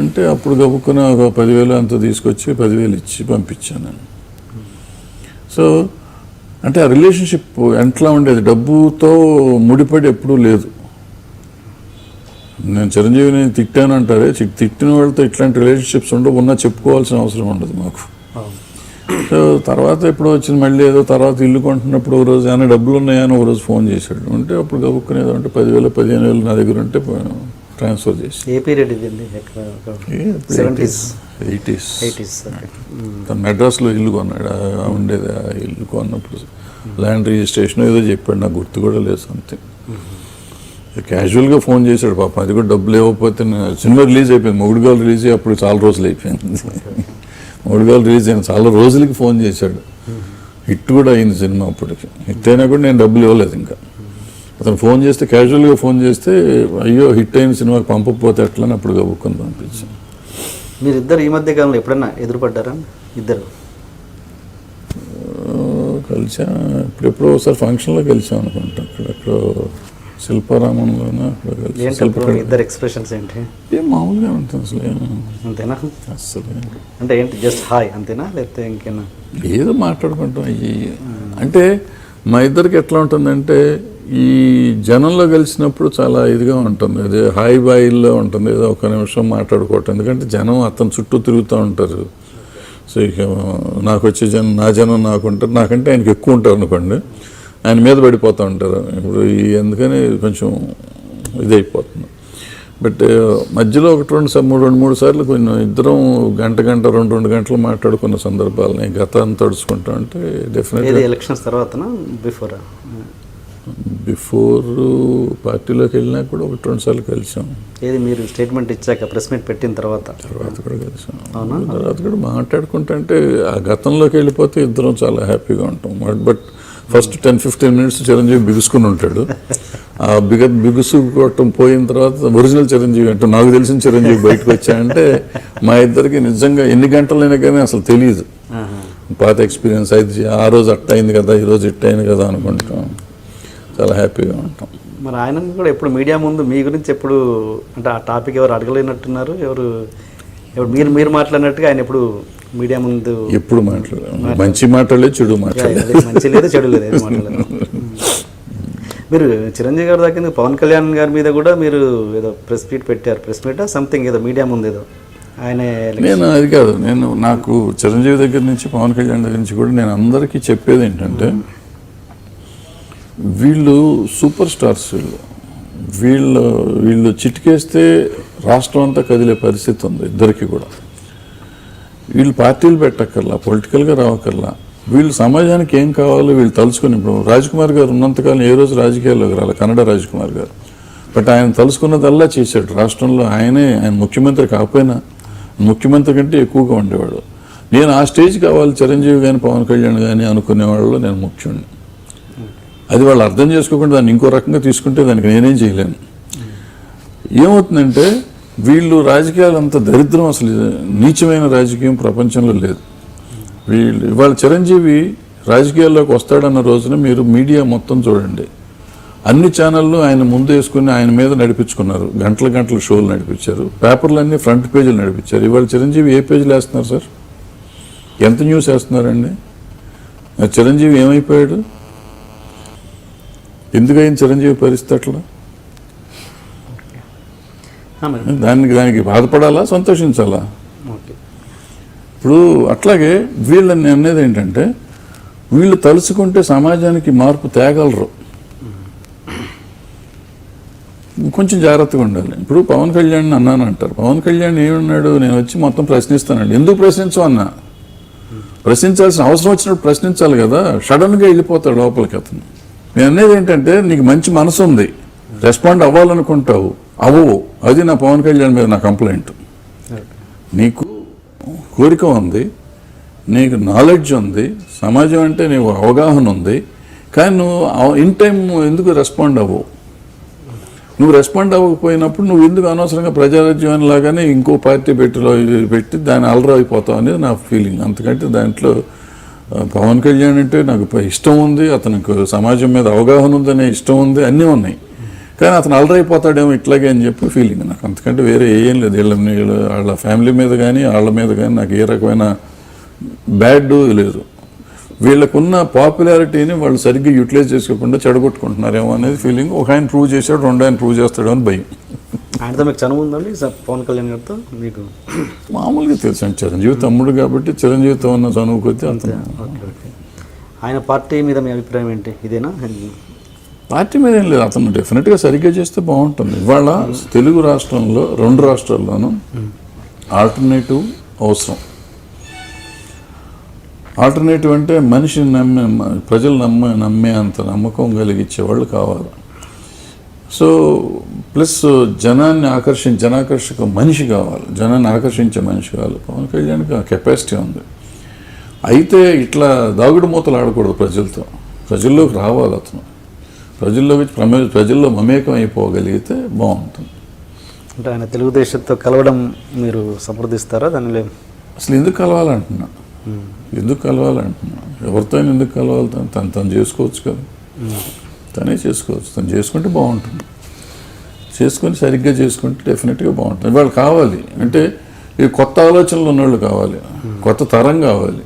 అంటే అప్పుడు గబుక్కున ఒక 10,000 అంత తీసుకొచ్చి 10,000 ఇచ్చి పంపించాను నేను. సో అంటే ఆ రిలేషన్షిప్ ఎట్లా ఉండేది, డబ్బుతో ముడిపడి ఎప్పుడూ లేదు. నేను చిరంజీవిని తిట్టాను అంటారే, తిట్టిన వాళ్ళతో ఇట్లాంటి రిలేషన్షిప్స్ ఉన్నా చెప్పుకోవాల్సిన అవసరం ఉండదు మాకు. సో తర్వాత ఎప్పుడో వచ్చింది మళ్ళీ ఏదో, తర్వాత ఇల్లు కొంటున్నప్పుడు ఓ రోజు ఏమైనా డబ్బులు ఉన్నాయని ఓ రోజు ఫోన్ చేశాడు. అంటే అప్పుడు గబుక్కునేది అంటే 10,000 15,000 నా దగ్గర ఉంటే ట్రాన్స్ఫర్ చేసి. ఏ పీరియడ్ ఇది? 80s. తను మెడ్రాస్లో ఇల్లు కొన్నాడు, ఉండేది. ఆ ఇల్లు కొన్నప్పుడు ల్యాండ్ రిజిస్ట్రేషన్ ఏదో చెప్పాడు, నాకు గుర్తు కూడా లేదు. సంథింగ్ క్యాజువల్గా ఫోన్ చేశాడు పాపం. అది కూడా డబ్బులు ఇవ్వకపోతే, సినిమా రిలీజ్ అయిపోయింది, మొగుడుగాలు రిలీజ్ అయ్యి అప్పుడు చాలా రోజులు అయిపోయింది. మొగుడుగాలు రిలీజ్ అయిన చాలా రోజులకి ఫోన్ చేశాడు. హిట్ కూడా అయింది సినిమా అప్పటికి. హిట్ అయినా కూడా నేను డబ్బులు ఇవ్వలేదు ఇంకా. అతను ఫోన్ చేస్తే, క్యాజువల్గా ఫోన్ చేస్తే, అయ్యో హిట్ అయిన సినిమాకి పంపకపోతే ఎట్లా అని అప్పుడు గబుక్కొని పంపించాను. మీరిద్దరు ఈ మధ్య కాలంలో ఎప్పుడైనా ఎదురుపడ్డారా? ఇద్దరు కలిసా ఇప్పుడెప్పుడో ఒకసారి ఫంక్షన్లో కలిసాం అనుకుంటా, అక్కడెక్కడో శిల్పారామంలోనే అక్కడ కలిసి ఏంటి అప్పుడు ఇద్దరు ఎక్స్ప్రెషన్స్ ఏంటి? ఏం మామూలుగా ఉంటుంది అసలు అంతేనా? అసలు అంటే ఏంటి జస్ట్ హాయ్ అంతేనా లేకపోతే ఇంకేనా? ఏదో మాట్లాడుకుంటాం అయ్యి. అంటే మా ఇద్దరికి ఎట్లా ఉంటుందంటే ఈ జనంలో కలిసినప్పుడు చాలా ఇదిగా ఉంటుంది, అదే హాయ్ బాయిల్లో ఉంటుంది, ఏదో ఒక నిమిషం మాట్లాడుకోవటం. ఎందుకంటే జనం అతను చుట్టూ తిరుగుతూ ఉంటారు. సో ఇక నాకు వచ్చే నా జనం నాకు ఉంటారు, నాకంటే ఆయనకి ఎక్కువ ఉంటారు అనుకోండి, ఆయన మీద పడిపోతూ ఉంటారు. ఇప్పుడు అందుకని కొంచెం ఇదైపోతుంది. బట్ మధ్యలో రెండు మూడు సార్లు కొంచెం ఇద్దరం గంట 2 గంటలు మాట్లాడుకున్న సందర్భాలని గతాన్ని తడుచుకుంటా అంటే డెఫినెట్గా ఎలక్షన్స్ తర్వాతనా బిఫోర్ పార్టీలోకి వెళ్ళినా కూడా 1-2 సార్లు కలిసాం. ఏది మీరు స్టేట్మెంట్ ఇచ్చాక ప్రెస్ మీట్ పెట్టిన తర్వాత కూడా కలిసాం. తర్వాత కూడా మాట్లాడుకుంటా అంటే ఆ గతంలోకి వెళ్ళిపోతే ఇద్దరం చాలా హ్యాపీగా ఉంటాం. బట్ ఫస్ట్ 10-15 మినిట్స్ చిరంజీవి బిగుసుకుని ఉంటాడు. ఆ బిగుసుకోవటం పోయిన తర్వాత ఒరిజినల్ చిరంజీవి అంటే నాకు తెలిసిన చిరంజీవి బయటకు వచ్చాయంటే మా ఇద్దరికి నిజంగా ఎన్ని గంటలైనా కానీ అసలు తెలియదు. పాత ఎక్స్పీరియన్స్ అయితే ఆ రోజు అట్ట అయింది కదా, ఈరోజు ఇట్ట అయింది కదా అనుకుంటాం, చాలా హ్యాపీగా ఉంటాం. మరి ఆయన కూడా ఎప్పుడు మీడియా ముందు మీ గురించి ఎప్పుడు అంటే ఆ టాపిక్ ఎవరు అడగలేనట్టున్నారు, ఎవరు మీరు మాట్లాడినట్టుగా ఆయన ఎప్పుడు మీడియా ముందు ఎప్పుడు మాట్లాడలేదు. మంచి మాట్లాడలేదు, చెడు మాట్లాడలేదు, మంచి లేదు చెడు లేదు, ఏది మాట్లాడలేదు. మీరు చిరంజీవి గారి దగ్గర పవన్ కళ్యాణ్ గారి మీద కూడా మీరు ఏదో ప్రెస్ మీట్ పెట్టారు, ప్రెస్ మీట్ సంథింగ్ ఏదో మీడియా ముందు ఏదో ఆయన. నేను అది కాదు, నాకు చిరంజీవి దగ్గర నుంచి పవన్ కళ్యాణ్ దగ్గర నుంచి కూడా నేను అందరికీ చెప్పేది ఏంటంటే వీళ్ళు సూపర్ స్టార్స్, వీళ్ళు చిటికేస్తే రాష్ట్రం అంతా కదిలే పరిస్థితి ఉంది ఇద్దరికి కూడా. వీళ్ళు పార్టీలు పెట్టక్కర్లా, పొలిటికల్గా రావక్కర్లా, వీళ్ళు సమాజానికి ఏం కావాలో వీళ్ళు తలుచుకుని. ఇప్పుడు రాజ్కుమార్ గారు ఉన్నంతకాలం ఏ రోజు రాజకీయాల్లోకి రాలి, కన్నడ రాజ్కుమార్ గారు. బట్ ఆయన తలుచుకున్నదల్లా చేశాడు రాష్ట్రంలో. ఆయన ముఖ్యమంత్రి కాకపోయినా ముఖ్యమంత్రి కంటే ఎక్కువగా ఉండేవాడు. నేను ఆ స్టేజ్ కావాలి చిరంజీవి కానీ పవన్ కళ్యాణ్ కానీ అనుకునేవాళ్ళు నేను ముఖ్యుడిని. అది వాళ్ళు అర్థం చేసుకోకుండా దాన్ని ఇంకో రకంగా తీసుకుంటే దానికి నేనేం చేయలేను. ఏమవుతుందంటే వీళ్ళు రాజకీయాలు అంత దరిద్రం, అసలు నీచమైన రాజకీయం ప్రపంచంలో లేదు. ఇవాళ చిరంజీవి రాజకీయాల్లోకి వస్తాడన్న రోజున మీరు మీడియా మొత్తం చూడండి, అన్ని ఛానళ్ళు ఆయన ముందు వేసుకుని ఆయన మీద నడిపించుకున్నారు, గంటల షోలు నడిపించారు, పేపర్లన్నీ ఫ్రంట్ పేజీలు నడిపించారు. ఇవాళ చిరంజీవి ఏ పేజీలు వేస్తున్నారు సార్? ఎంత న్యూస్ వేస్తున్నారండి? చిరంజీవి ఏమైపోయాడు? ఎందుకైంది చిరంజీవి పరిస్థితి అట్లా? దానికి బాధపడాలా, సంతోషించాలా? ఇప్పుడు అట్లాగే వీళ్ళని అనేది ఏంటంటే వీళ్ళు తలుచుకుంటే సమాజానికి మార్పు తేగలరు, కొంచెం జాగ్రత్తగా ఉండాలి. ఇప్పుడు పవన్ కళ్యాణ్ అన్నాను అంటారు, పవన్ కళ్యాణ్ ఏమన్నాడు, నేను వచ్చి మొత్తం ప్రశ్నిస్తానండి. ఎందుకు ప్రశ్నించు అన్నా? ప్రశ్నించాల్సిన అవసరం వచ్చినప్పుడు ప్రశ్నించాలి కదా. సడన్గా వెళ్ళిపోతాడు లోపలికి అతను. నేను అనేది ఏంటంటే నీకు మంచి మనసు ఉంది, రెస్పాండ్ అవ్వాలనుకుంటావు, అవ్వవు. అది నా పవన్ కళ్యాణ్ మీద నా కంప్లైంట్. నీకు కోరిక ఉంది, నీకు నాలెడ్జ్ ఉంది, సమాజం అంటే నీకు అవగాహన ఉంది, కానీ నువ్వు ఇన్ టైం ఎందుకు రెస్పాండ్ అవ్వవు? నువ్వు రెస్పాండ్ అవ్వకపోయినప్పుడు నువ్వు ఎందుకు అనవసరంగా ప్రజారాజ్యం లాగానే ఇంకో పార్టీ పెట్టి దాన్ని అలరా అయిపోతావు అనేది నా ఫీలింగ్. అంతకంటే దాంట్లో పవన్ కళ్యాణ్ అంటే నాకు ఇష్టం ఉంది, అతనికి సమాజం మీద అవగాహన ఉందనే ఇష్టం ఉంది, అన్నీ ఉన్నాయి. కానీ అతను అలరైపోతాడేమో ఇట్లాగే అని చెప్పి ఫీలింగ్ నాకు. అంతకంటే వేరే ఏం లేదు. వాళ్ళ ఫ్యామిలీ మీద కానీ వాళ్ళ మీద కానీ నాకు ఏ రకమైన బ్యాడ్ లేదు. వీళ్ళకున్న పాపులారిటీని వాళ్ళు సరిగ్గా యూటిలైజ్ చేసుకోకుండా చెడగొట్టుకుంటున్నారేమో అనేది ఫీలింగ్. ఒక ఆయన ప్రూవ్ చేశాడు, రెండు ఆయన ప్రూవ్ చేస్తాడు అని భయం. ఆయనతో మీకు చనువు ఉందండి పవన్ కళ్యాణ్ గారితో? మీకు మామూలుగా తెలుసు అండి, చిరంజీవి తమ్ముడు కాబట్టి చిరంజీవితో ఉన్న చనువు కొద్దీ అంత. ఆయన పార్టీ మీద మీ అభిప్రాయం ఏంటి? ఇదేనా? పార్టీ మీద ఏం లేదు, అతను డెఫినెట్గా సరిగ్గా చేస్తే బాగుంటుంది. ఇవాళ తెలుగు రాష్ట్రంలో 2 రాష్ట్రాల్లోనూ ఆల్టర్నేటివ్ అవసరం. ఆల్టర్నేటివ్ అంటే మనిషిని ప్రజలు నమ్మే అంత నమ్మకం కలిగించేవాళ్ళు కావాలి. సో ప్లస్ జనాకర్షక మనిషి కావాలి, జనాన్ని ఆకర్షించే మనిషి కావాలి. పవన్ కళ్యాణ్కి ఆ కెపాసిటీ ఉంది. అయితే ఇట్లా దాగుడు మూతలు ఆడకూడదు ప్రజలతో, ప్రజల్లోకి రావాలి అతను. ప్రజల్లో మమేకం అయిపోగలిగితే బాగుంటుంది. అంటే ఆయన తెలుగుదేశంతో కలవడం మీరు సంప్రదిస్తారా? దానిలో అసలు ఎందుకు కలవాలంటున్నా, ఎందుకు కలవాలంటున్నా? ఎవరితో ఎందుకు కలవాలి? తను చేసుకోవచ్చు కదా, తనే చేసుకోవచ్చు. తను చేసుకుంటే బాగుంటుంది. చేసుకొని సరిగ్గా చేసుకుంటే డెఫినెట్గా బాగుంటుంది. వాళ్ళు కావాలి అంటే ఈ కొత్త ఆలోచనలు ఉన్నవాళ్ళు కావాలి, కొత్త తరం కావాలి.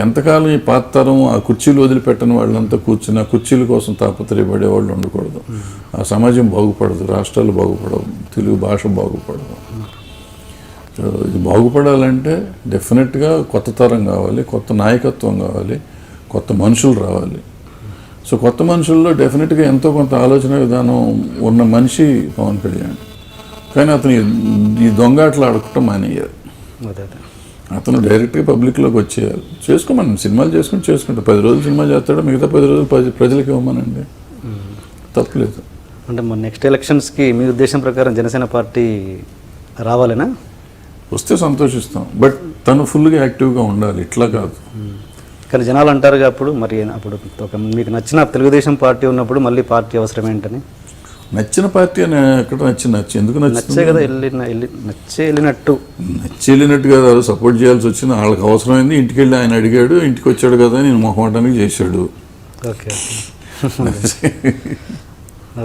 ఎంతకాలం ఈ పాత తరం ఆ కుర్చీలు వదిలిపెట్టని వాళ్ళంతా కూర్చుని ఆ కుర్చీల కోసం తాపత్రయపడే వాళ్ళు ఉండకూడదు. ఆ సమాజం బాగుపడదు, రాష్ట్రాలు బాగుపడవు, తెలుగు భాష బాగుపడదు. ఇది బాగుపడాలంటే డెఫినెట్గా కొత్త తరం కావాలి, కొత్త నాయకత్వం కావాలి, కొత్త మనుషులు రావాలి. సో కొత్త మనుషుల్లో డెఫినెట్గా ఎంతో కొంత ఆలోచన విధానం ఉన్న మనిషి పవన్ కళ్యాణ్. కానీ అతను ఈ దొంగాట్లు ఆడుకుంటాం మానేయాలి. అతను డైరెక్ట్గా పబ్లిక్లోకి వచ్చేయాలి. చేసుకోమని సినిమాలు చేసుకుంటే 10 రోజులు సినిమా చేస్తాడు, మిగతా 10 రోజులు ప్రజలకి ఇవ్వమనండి, తప్పలేదు. అంటే మన నెక్స్ట్ ఎలక్షన్స్కి మీ ఉద్దేశం ప్రకారం జనసేన పార్టీ రావాలేనా? వస్తే సంతోషిస్తాం, బట్ తను ఫుల్గా యాక్టివ్గా ఉండాలి, ఇట్లా కాదు. కానీ జనాలు అంటారుగా అప్పుడు మరి అప్పుడు మీకు నచ్చిన తెలుగుదేశం పార్టీ ఉన్నప్పుడు మళ్ళీ పార్టీ అవసరం ఏంటని. నచ్చిన పార్టీ అని ఎక్కడ నచ్చి ఎందుకు నచ్చే కదా వెళ్ళినట్టు కదా సపోర్ట్ చేయాల్సి వచ్చింది. వాళ్ళకి అవసరమైంది, ఇంటికి వెళ్ళి ఆయన అడిగాడు, ఇంటికి వచ్చాడు కదా, నేను మొహమాటానికి చేశాడు. Okay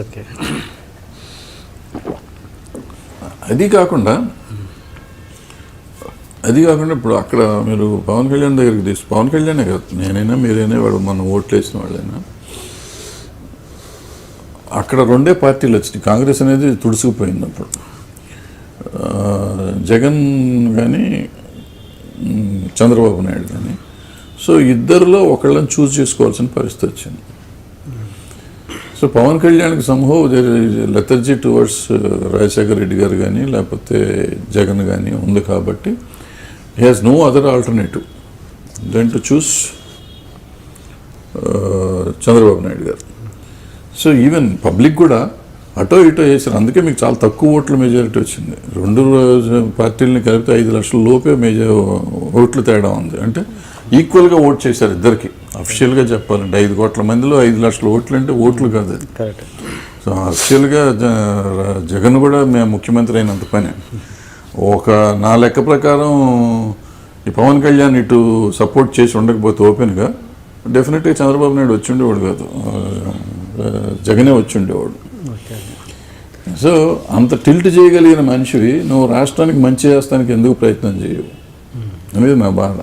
okay. అది కాకుండా ఇప్పుడు అక్కడ మీరు పవన్ కళ్యాణ్ దగ్గరికి పవన్ కళ్యాణే కాదు, నేనైనా మీరైనా వాడు మనం ఓట్లు వేసిన వాళ్ళైనా, అక్కడ 2 పార్టీలు వచ్చినాయి. కాంగ్రెస్ అనేది తుడుచుకుపోయింది అప్పుడు. జగన్ కానీ చంద్రబాబు నాయుడు కానీ. సో ఇద్దరిలో ఒకళ్ళని చూస్ చేసుకోవాల్సిన పరిస్థితి వచ్చింది. సో పవన్ కళ్యాణ్కి somehow lethargy towards Rajasekhar Reddy గారు కానీ లేకపోతే జగన్ కానీ ఉంది కాబట్టి he has no other alternative than to choose Chandrababu Naidu గారు. సో ఈవెన్ పబ్లిక్ కూడా అటో ఇటో చేశారు. అందుకే మీకు చాలా తక్కువ ఓట్ల మెజారిటీ వచ్చింది. 2 పార్టీలని కలిపితే 5 లక్షల లోపే ఓట్లు తేడా ఉంది. అంటే ఈక్వల్గా ఓట్ చేశారు ఇద్దరికి. అఫిషియల్గా చెప్పాలంటే 5 కోట్ల మందిలో 5 లక్షల ఓట్లు అంటే ఓట్లు కాదు అది. సో అఫిషియల్గా జగన్ కూడా మేము ముఖ్యమంత్రి అయినంత పని. నా లెక్క ప్రకారం ఈ పవన్ కళ్యాణ్ ఇటు సపోర్ట్ చేసి ఉండకపోతే ఓపెన్గా డెఫినెట్గా చంద్రబాబు నాయుడు వచ్చి ఉండేవాడు కాదు, జగనే వచ్చి ఉండేవాడు. సో అంత టిల్ట్ చేయగలిగిన మనిషివి నువ్వు రాష్ట్రానికి మంచి చేస్తానికి ఎందుకు ప్రయత్నం చేయవు అనేది నా బాధ.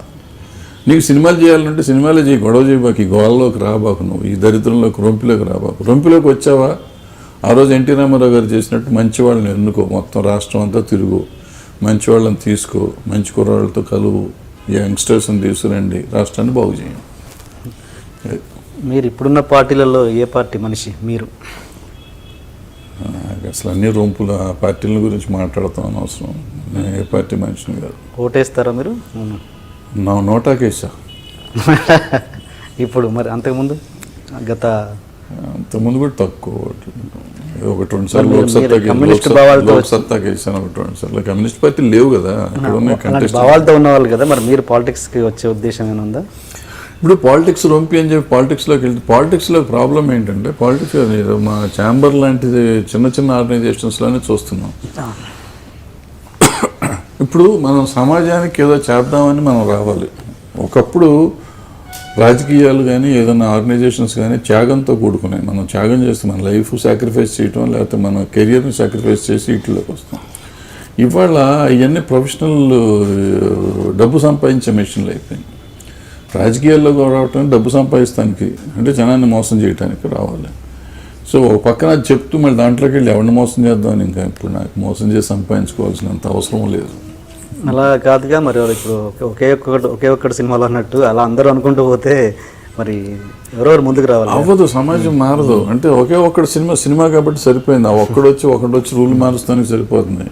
నీకు సినిమాలు చేయాలంటే సినిమాలే చేయి, గొడవ చేయబాకు, ఈ గోళ్ళలోకి రాబాకు, నువ్వు ఈ దరిద్రంలోకి రొంపిలోకి రాబాకు. రొంపిలోకి వచ్చావా ఆ రోజు ఎన్టీ రామారావు గారు చేసినట్టు మంచి వాళ్ళని ఎన్నుకో, మొత్తం రాష్ట్రం అంతా తిరుగు, మంచి వాళ్ళని తీసుకో, మంచి కుర్రాళ్ళతో కలువు, యంగ్స్టర్స్ని తీసుకురండి, రాష్ట్రాన్ని బాగు చేయండి. మీరు ఇప్పుడున్న పార్టీలలో ఏ పార్టీ మనిషి మీరు? అసలు అన్ని రొంపులు ఆ పార్టీల గురించి మాట్లాడతాం అనవసరం. నేను ఏ పార్టీ మనిషిని కాదు. ఓటేస్తారా మీరు? నా నోటాకేసా. ఇప్పుడు మరి అంతకుముందు అంతకుముందు కూడా తక్కువ ఓట్లు, 1-2 సార్లు లోక్సత్తాకి వేసాను, 1-2 సార్లు. కమ్యూనిస్ట్ పార్టీ లేవు కదా ఇక్కడ ఉన్నాయి, భావాలతో ఉన్నవాళ్ళు కదా. మరి మీరు పాలిటిక్స్కి వచ్చే ఉద్దేశం ఏమైనా ఉందా? ఇప్పుడు పాలిటిక్స్ రొంపి అని చెప్పి పాలిటిక్స్లోకి వెళ్తే పాలిటిక్స్లో ప్రాబ్లం ఏంటంటే, పాలిటిక్స్ మా ఛాంబర్ లాంటిది చిన్న ఆర్గనైజేషన్స్లోనే చూస్తున్నాం. ఇప్పుడు మనం సమాజానికి ఏదో చేద్దామని మనం రావాలి. ఒకప్పుడు రాజకీయాలు కానీ ఏదైనా ఆర్గనైజేషన్స్ కానీ త్యాగంతో కూడుకున్నాయి. మనం త్యాగం చేస్తాం, మన లైఫ్ సాక్రిఫైస్ చేయటం, లేకపోతే మన కెరియర్ని సాక్రిఫైస్ చేసి ఇట్లోకి వస్తాం. ఇవాళ ఇవన్నీ ప్రొఫెషనల్ డబ్బు సంపాదించే మెషిన్లు అయిపోయింది. రాజకీయాల్లో రావటం డబ్బు సంపాదిస్తానికి, అంటే జనాన్ని మోసం చేయడానికి రావాలి. సో ఒక పక్కన అది చెప్తూ మళ్ళీ దాంట్లోకి వెళ్ళి ఎవరిని మోసం చేద్దామని, ఇంకా ఇప్పుడు నాకు మోసం చేసి సంపాదించుకోవాల్సినంత అవసరం లేదు. అలా కాదుగా మరి. ఇప్పుడు ఒకే ఒక్కటి సినిమాలో అన్నట్టు అలా అందరూ అనుకుంటూ పోతే మరి ఎవరెవరు ముందుకు రావాలి? అవ్వదు, సమాజం మారదు. అంటే ఒకే ఒక్కడు సినిమా కాబట్టి సరిపోయింది. ఆ ఒకడొచ్చి రూల్ మారుస్తానికి సరిపోతుంది.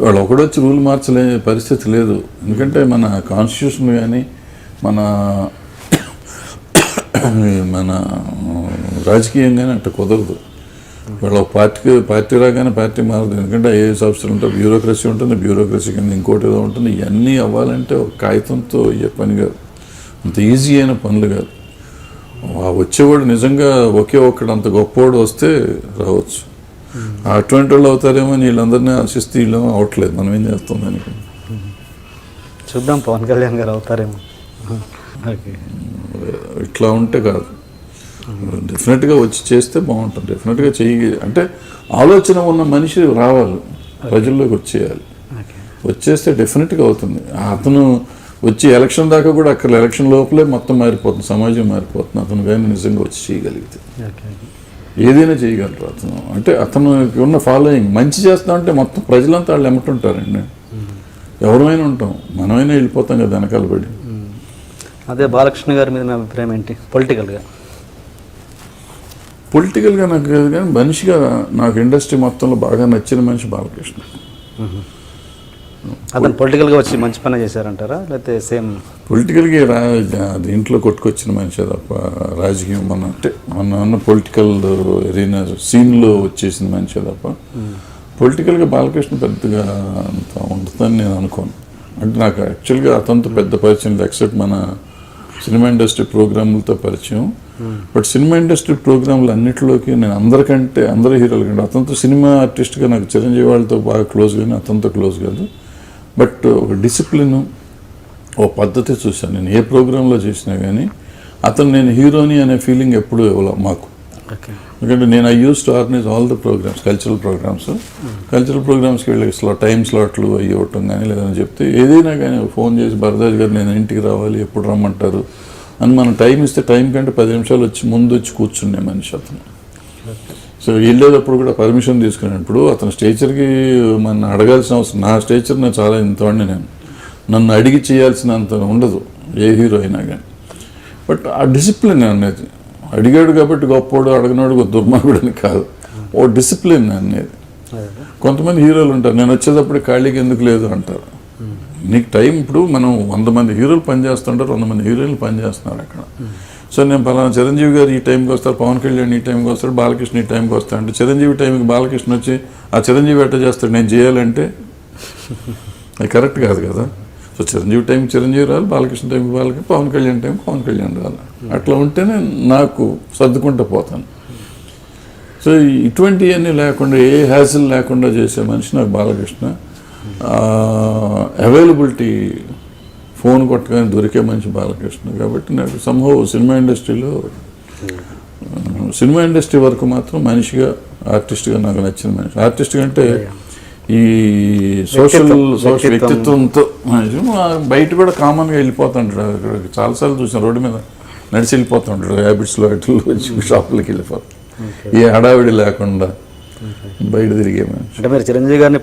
వాళ్ళు ఒకడొచ్చి రూల్ మార్చలే పరిస్థితి లేదు. ఎందుకంటే మన కాన్స్టిట్యూషన్ కానీ మన రాజకీయంగానే అట్లా కుదరదు. వాళ్ళు ఒక పార్టీ రాగానే పార్టీ మారదు. ఎందుకంటే ఐఏఎస్ ఆఫీసర్ ఉంటారు, బ్యూరోక్రసీ ఉంటుంది, బ్యూరోక్రసీ కింద ఇంకోటి ఏదో ఉంటుంది. ఇవన్నీ అవ్వాలంటే ఒక కాగితంతో అయ్యే పని కాదు, అంత ఈజీ అయిన పనులు కాదు. వచ్చేవాడు నిజంగా ఒకే ఒక్కడు అంత గొప్పవాడు వస్తే రావచ్చు. అటువంటి వాళ్ళు అవుతారేమో వీళ్ళందరినీ ఆశిస్తే వీళ్ళు అవట్లేదు. మనం ఏం చేస్తాం దానికి? చూద్దాం, పవన్ కళ్యాణ్ గారు అవుతారేమో. ఓకే. ఇట్లా ఉంటే కాదు, డెఫినెట్గా వచ్చి చేస్తే బాగుంటుంది. డెఫినెట్గా అంటే ఆలోచన ఉన్న మనిషి రావాలి, ప్రజల్లోకి వచ్చేయాలి. ఓకే. వచ్చేస్తే డెఫినెట్గా అవుతుంది. అతను వచ్చి ఎలక్షన్ దాకా కూడా అక్కడ ఎలక్షన్ లోపలే మొత్తం మారిపోతుంది, సమాజం మారిపోతుంది. అతను కానీ నిజంగా వచ్చి చేయగలిగితే ఓకే. ఏదైనా చేయగలరు అతను. అంటే అతనికి ఉన్న ఫాలోయింగ్ మంచి చేస్తా ఉంటే మొత్తం ప్రజలంతా వాళ్ళు ఎమ్మటుంటారండి. ఎవరైనా ఉంటాం, మనమైనా వెళ్ళిపోతాం కదా వెనకాల పడి. అదే బాలకృష్ణ గారి మీద మీ అభిప్రాయం ఏంటి పొలిటికల్గా? పొలిటికల్గా నాకు కాదు కానీ మనిషిగా నాకు ఇండస్ట్రీ మొత్తంలో బాగా నచ్చిన మనిషి బాలకృష్ణ. అతను పొలిటికల్గా వచ్చి మంచి పని చేశారంటారా, లేకపోతే సేమ్ పొలిటికల్గా దీంట్లో కొట్టుకొచ్చిన మనిషి తప్ప రాజకీయం మన ఉన్న పొలిటికల్ ఎరీనా సీన్లో వచ్చేసిన మనిషి తప్ప పొలిటికల్గా బాలకృష్ణ పెద్దగా అంత ఉంటుందని నేను అనుకోను. అంటే నాకు యాక్చువల్గా అతనితో పెద్ద పరిచయం లేదు, ఎక్సెప్ట్ మన సినిమా ఇండస్ట్రీ ప్రోగ్రాంలతో పరిచయం. బట్ సినిమా ఇండస్ట్రీ ప్రోగ్రాంలు అన్నింటిలోకి నేను అందరి హీరోల కంటే అతనితో సినిమా ఆర్టిస్ట్గా నాకు చిరంజీవి వాళ్ళతో బాగా క్లోజ్ కానీ అతనితో క్లోజ్ కాదు. బట్ ఒక డిసిప్లిన్, ఓ పద్ధతి చూశాను నేను ఏ ప్రోగ్రాంలో చేసినా కానీ. అతను నేను హీరోని అనే ఫీలింగ్ ఎప్పుడూ ఇవ్వలే మాకు. ఎందుకంటే నేను I used to organize all the programmes, cultural ప్రోగ్రామ్స్కి వెళ్ళి టైం స్లాట్లు అవి ఇవ్వటం కానీ లేదని చెప్తే ఏదైనా కానీ ఫోన్ చేసి భరద్వాజ్ గారు నేను ఇంటికి రావాలి, ఎప్పుడు రమ్మంటారు అని మనం టైం ఇస్తే టైం కంటే 10 నిమిషాలు ముందు వచ్చి కూర్చునే మనిషి అతను. సో వెళ్ళేటప్పుడు కూడా పర్మిషన్ తీసుకునేటప్పుడు అతను స్టేచర్కి మన అడగాల్సిన అవసరం, నా స్టేచర్ నేను చాలా ఇంతవాడిని, నన్ను అడిగి చేయాల్సినంత ఉండదు ఏ హీరో అయినా కానీ. బట్ ఆ డిసిప్లిన్ అనేది అడిగాడు కాబట్టి గొప్పోడు, అడగనోడు దుర్మార్గుడు అని కాదు, ఓ డిసిప్లిన్ అనేది. కొంతమంది హీరోలు ఉంటారు, నేను వచ్చేటప్పుడు ఖాళీకి ఎందుకు లేదు అంటారు. నీకు టైం, ఇప్పుడు మనం 100 మంది హీరోలు పనిచేస్తుంటారు, 100 మంది హీరోయిన్లు పనిచేస్తున్నారు అక్కడ. సో నేను పలానా చిరంజీవి గారు ఈ టైంకి వస్తారు, పవన్ కళ్యాణ్ ఈ టైంకి వస్తాడు, బాలకృష్ణ ఈ టైంకి వస్తాడు అంటే చిరంజీవి టైంకి బాలకృష్ణ వచ్చి ఆ చిరంజీవి ఎట్ట చేస్తాడు నేను చేయాలంటే అది కరెక్ట్ కాదు కదా. సో చిరంజీవి టైంకి చిరంజీవి రావాలి, బాలకృష్ణ టైంకి బాలకృష్ణ, పవన్ కళ్యాణ్ టైంకి పవన్ కళ్యాణ్ రావాలి. అట్లా ఉంటేనే నాకు సర్దుకుంటూ పోతాను. సో ఇటువంటివన్నీ లేకుండా ఏ హ్యాసిల్ లేకుండా చేసే మనిషి నాకు బాలకృష్ణ. అవైలబిలిటీ, ఫోన్ కొట్టగానే దొరికే మనిషి బాలకృష్ణ. కాబట్టి నాకు సంభవ సినిమా ఇండస్ట్రీ వరకు మాత్రం మనిషిగా, ఆర్టిస్ట్గా నాకు నచ్చిన మనిషి. ఆర్టిస్ట్ కంటే ఈ సోషల్ వ్యక్తిత్వంతో బయట కూడా కామన్గా వెళ్ళిపోతుంటాడు. చాలాసార్లు చూసాను, రోడ్డు మీద నడిచి వెళ్ళిపోతుంటాడు, హ్యాబిట్స్లో అట్లు వచ్చి షాపులకి వెళ్ళిపోతాడు, ఏ హడావిడి లేకుండా బయట తిరిగే మనిషి. అంటే మీరు చిరంజీవి గారిని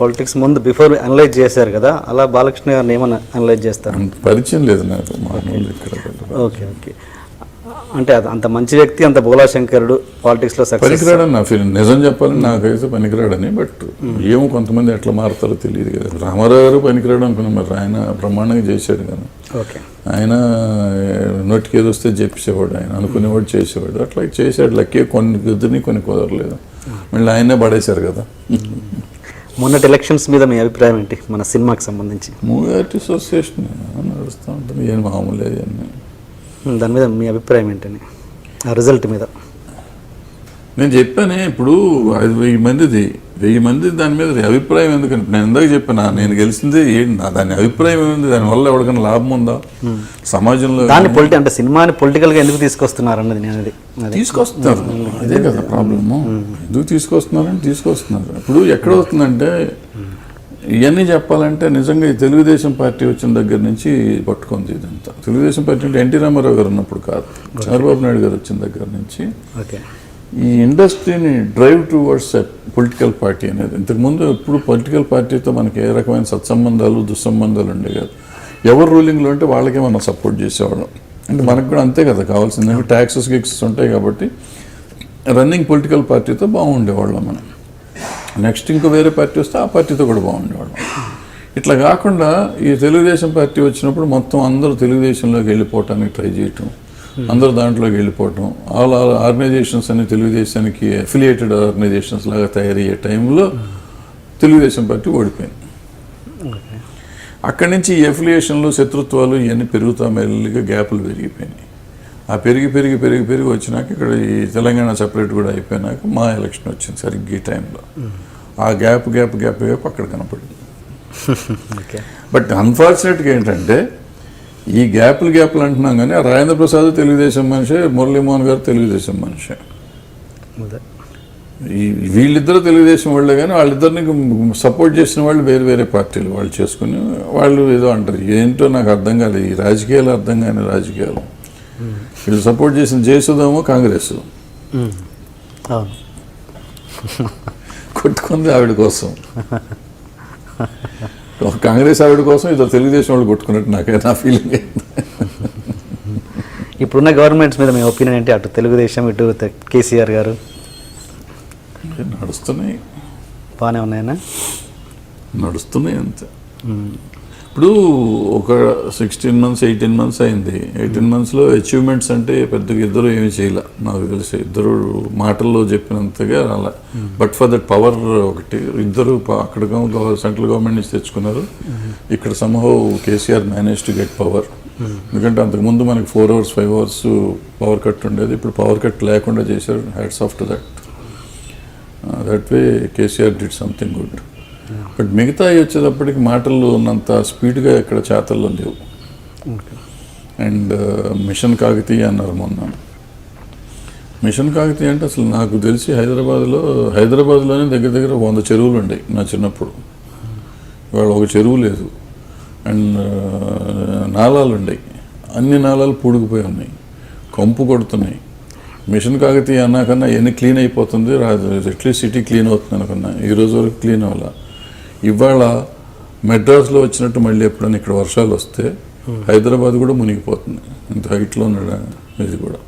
పొలిటిక్స్ ముందు బిఫోర్ అనలైజ్ చేశారు కదా, అలా బాలకృష్ణ గారిని ఏమన్నా అనలైజ్ చేస్తారు? పరిచయం లేదు నాకు మామూలు ఇక్కడ. ఓకే. అంటే అంత మంచి వ్యక్తి, అంత బోలాశంకరుడు, పాలిటిక్స్లో పనికిరాడని నా ఫీలింగ్. నిజం చెప్పాలని నాకైతే పనికిరాడని. బట్ ఏమో కొంతమంది ఎట్లా మారుతారో తెలియదు కదా. రామారావు గారు పనికిరాడు అనుకున్నాం, మరి ఆయన బ్రహ్మాండంగా చేశాడు కదా. ఆయన నోటికి ఏదో వస్తే చెప్పేసేవాడు, ఆయన అనుకునేవాడు చేసేవాడు, అట్లా చేశాడు. లక్కే కొన్ని కుదిరిని కొన్ని కుదరలేదు, మళ్ళీ ఆయనే పడేశారు కదా. మొన్నటి ఎలక్షన్స్ మీద మీ అభిప్రాయం ఏంటి మన సినిమాకి సంబంధించి? మూవీ ఆర్టిస్ట్ అసోసియేషన్ నడుస్తూ ఉంటుంది, ఏం మామూలు అవన్నీ. దాని మీద మీ అభిప్రాయం ఏంటని, ఆ రిజల్ట్ మీద? నేను చెప్పానే ఇప్పుడు 1000 మంది దాని మీద అభిప్రాయం ఎందుకంటే నేను ఇందాక చెప్పాను, నేను గెలిచింది ఏంటి, దాని అభిప్రాయం ఏముంది, దానివల్ల ఎవరికైనా లాభం ఉందా సమాజంలో? దాన్ని అంటే సినిమాని పొలిటికల్గా ఎందుకు తీసుకొస్తున్నారు అన్నది నేను తీసుకొస్తున్నారు, అదే కదా ప్రాబ్లము. ఎందుకు తీసుకొస్తున్నారు. ఇప్పుడు ఎక్కడ వస్తుందంటే ఇవన్నీ చెప్పాలంటే నిజంగా ఈ తెలుగుదేశం పార్టీ వచ్చిన దగ్గర నుంచి పట్టుకుంది ఇదంతా. తెలుగుదేశం పార్టీ అంటే ఎన్టీ రామారావు గారు ఉన్నప్పుడు కాదు, చంద్రబాబు నాయుడు గారు వచ్చిన దగ్గర నుంచి ఈ ఇండస్ట్రీని డ్రైవ్ టువర్డ్స్ పొలిటికల్ పార్టీ అనేది. ఇంతకుముందు ఎప్పుడు పొలిటికల్ పార్టీతో మనకి ఏ రకమైన సత్సంబంధాలు దుస్సంబంధాలు ఉండే కాదు. ఎవరు రూలింగ్లో ఉంటే వాళ్ళకే మనం సపోర్ట్ చేసేవాళ్ళం. అంటే మనకు కూడా అంతే కదా కావాల్సింది, ట్యాక్సెస్ గిక్సెస్ ఉంటాయి కాబట్టి రన్నింగ్ పొలిటికల్ పార్టీతో బాగుండేవాళ్ళం మనం. నెక్స్ట్ ఇంకో వేరే పార్టీ వస్తే ఆ పార్టీతో కూడా బాగుండేవాళ్ళం. ఇట్లా కాకుండా ఈ తెలుగుదేశం పార్టీ వచ్చినప్పుడు మొత్తం అందరూ తెలుగుదేశంలోకి వెళ్ళిపోవటానికి ట్రై చేయటం, అందరూ దాంట్లోకి వెళ్ళిపోవటం, ఆల్ ఆర్గనైజేషన్స్ అన్ని తెలుగుదేశానికి అఫిలియేటెడ్ ఆర్గనైజేషన్స్ లాగా తయారయ్యే టైంలో తెలుగుదేశం పార్టీ ఓడిపోయింది. అక్కడి నుంచి ఈ అఫిలియేషన్లు, శత్రుత్వాలు ఇవన్నీ పెరుగుతా మెల్లిగా గ్యాపులు పెరిగిపోయినాయి. ఆ పెరిగి వచ్చినాక ఇక్కడ ఈ తెలంగాణ సపరేట్ కూడా అయిపోయినాక మా ఎలక్షన్ వచ్చింది సరిగ్గా ఈ టైంలో. ఆ గ్యాప్ అక్కడ కనపడింది. బట్ అన్ఫార్చునేట్గా ఏంటంటే ఈ గ్యాప్లు అంటున్నాం కానీ రాజేంద్ర ప్రసాద్ తెలుగుదేశం మనిషే, మురళీమోహన్ గారు తెలుగుదేశం మనిషే. వీళ్ళిద్దరూ తెలుగుదేశం వాళ్ళే, కానీ వాళ్ళిద్దరిని సపోర్ట్ చేసిన వాళ్ళు వేరే వేరే పార్టీలు వాళ్ళు చేసుకుని వాళ్ళు ఏదో అంటారు. ఏంటో నాకు అర్థం కాలేదు ఈ రాజకీయాలు, అర్థం కాని రాజకీయాలు. వీళ్ళు సపోర్ట్ చేసిన జయసుధేమో కాంగ్రెస్ కొట్టుకుంది ఆవిడ కోసం, కాంగ్రెస్ ఆవిడ కోసం ఇదో తెలుగుదేశం వాళ్ళు కొట్టుకున్నట్టు నా ఫీలింగ్. ఇప్పుడున్న గవర్నమెంట్స్ మీద మీ ఒపీనియన్ ఏంటి? అటు తెలుగుదేశం, ఇటు కేసీఆర్ గారు నడుస్తున్నాయి, బాగానే ఉన్నాయన్నా? నడుస్తున్నాయి అంతే. ఇప్పుడు ఒక 16 months 18 months అయింది. 18 monthsలో అచీవ్మెంట్స్ అంటే పెద్దగా ఇద్దరు ఏమీ చేయలే నాకు తెలిసి. ఇద్దరు మాటల్లో చెప్పినంతగా అలా, బట్ ఫర్ దట్ పవర్ ఒకటి ఇద్దరు అక్కడ సెంట్రల్ గవర్నమెంట్ నుంచి తెచ్చుకున్నారు. ఇక్కడ somehow KCR manage to get power. ఎందుకంటే అంతకుముందు మనకి 4 hours 5 hours పవర్ కట్ ఉండేది, ఇప్పుడు పవర్ కట్ లేకుండా చేశారు. Hats off to that way KCR did something good. But మిగతా వచ్చేటప్పటికి మాటల్లో ఉన్నంత స్పీడ్గా ఇక్కడ చేతల్లో లేవు. అండ్ మిషన్ కాకతీయ అన్నారు మొన్న. మిషన్ కాకతీయ అంటే అసలు నాకు తెలిసి హైదరాబాద్లోనే దగ్గర దగ్గర 100 చెరువులు ఉండేవి నా చిన్నప్పుడు. ఇవాళ ఒక చెరువు లేదు. అండ్ నాలాలు ఉండేవి, అన్ని నాలాలు పూడుకుపోయి ఉన్నాయి, కంపు కొడుతున్నాయి. మిషన్ కాకతీయ అన్నాకన్నా ఎన్ని క్లీన్ అయిపోతుంది, అట్లీస్ట్ సిటీ క్లీన్ అవుతుంది అనుకున్నా. ఈ రోజు వరకు క్లీన్ అవ్వాల. ఇవాళ మెడ్రాస్లో వచ్చినట్టు మళ్ళీ ఎప్పుడైనా ఇక్కడ వర్షాలు వస్తే హైదరాబాద్ కూడా మునిగిపోతుంది. ఇంత హైట్లో ఉన్నాడు ఇది కూడా.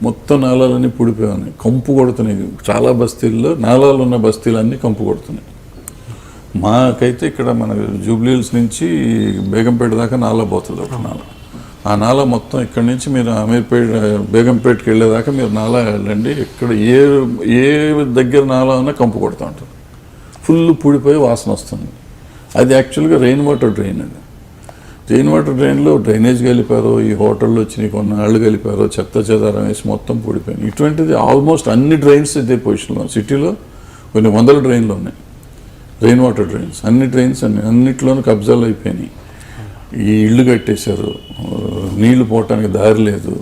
మొత్తం నాలాలన్నీ పూడిపోయి ఉన్నాయి, కంపు కొడుతున్నాయి. చాలా బస్తీల్లో నాలాలు ఉన్న బస్తీలన్నీ కంపు కొడుతున్నాయి. మాకైతే ఇక్కడ మన జూబ్లీహిల్స్ నుంచి బేగంపేట దాకా నాలా పోతుంది ఒక నాల. ఆ నాలా మొత్తం ఇక్కడి నుంచి మీరు అమీర్పేట బేగంపేటకి వెళ్ళేదాకా మీరు నాలా వెళ్ళండి. ఇక్కడ ఏ దగ్గర నాలా ఉన్నా కంపు కొడుతూ ఉంటుంది, ఫుల్ పూడిపోయి వాసన వస్తుంది. అది యాక్చువల్గా రెయిన్ వాటర్ డ్రైన్ అండి. రెయిన్ వాటర్ డ్రైన్లో డ్రైనేజ్ కలిపారో, ఈ హోటల్లో వచ్చినాయి కొన్ని నాళ్ళు కలిపారో, చెత్త చెదారం వేసి మొత్తం పూడిపోయింది. ఇటువంటిది ఆల్మోస్ట్ అన్ని డ్రైన్స్ ఇదే పొజిషన్లో. సిటీలో కొన్ని 100 డ్రైన్లు ఉన్నాయి, రెయిన్ వాటర్ డ్రైన్స్. అన్ని డ్రైన్స్ అన్నిట్లోనూ కబ్జాలు అయిపోయినాయి. ఈ ఇళ్ళు కట్టేశారు, నీళ్లు పోవటానికి దారి లేదు.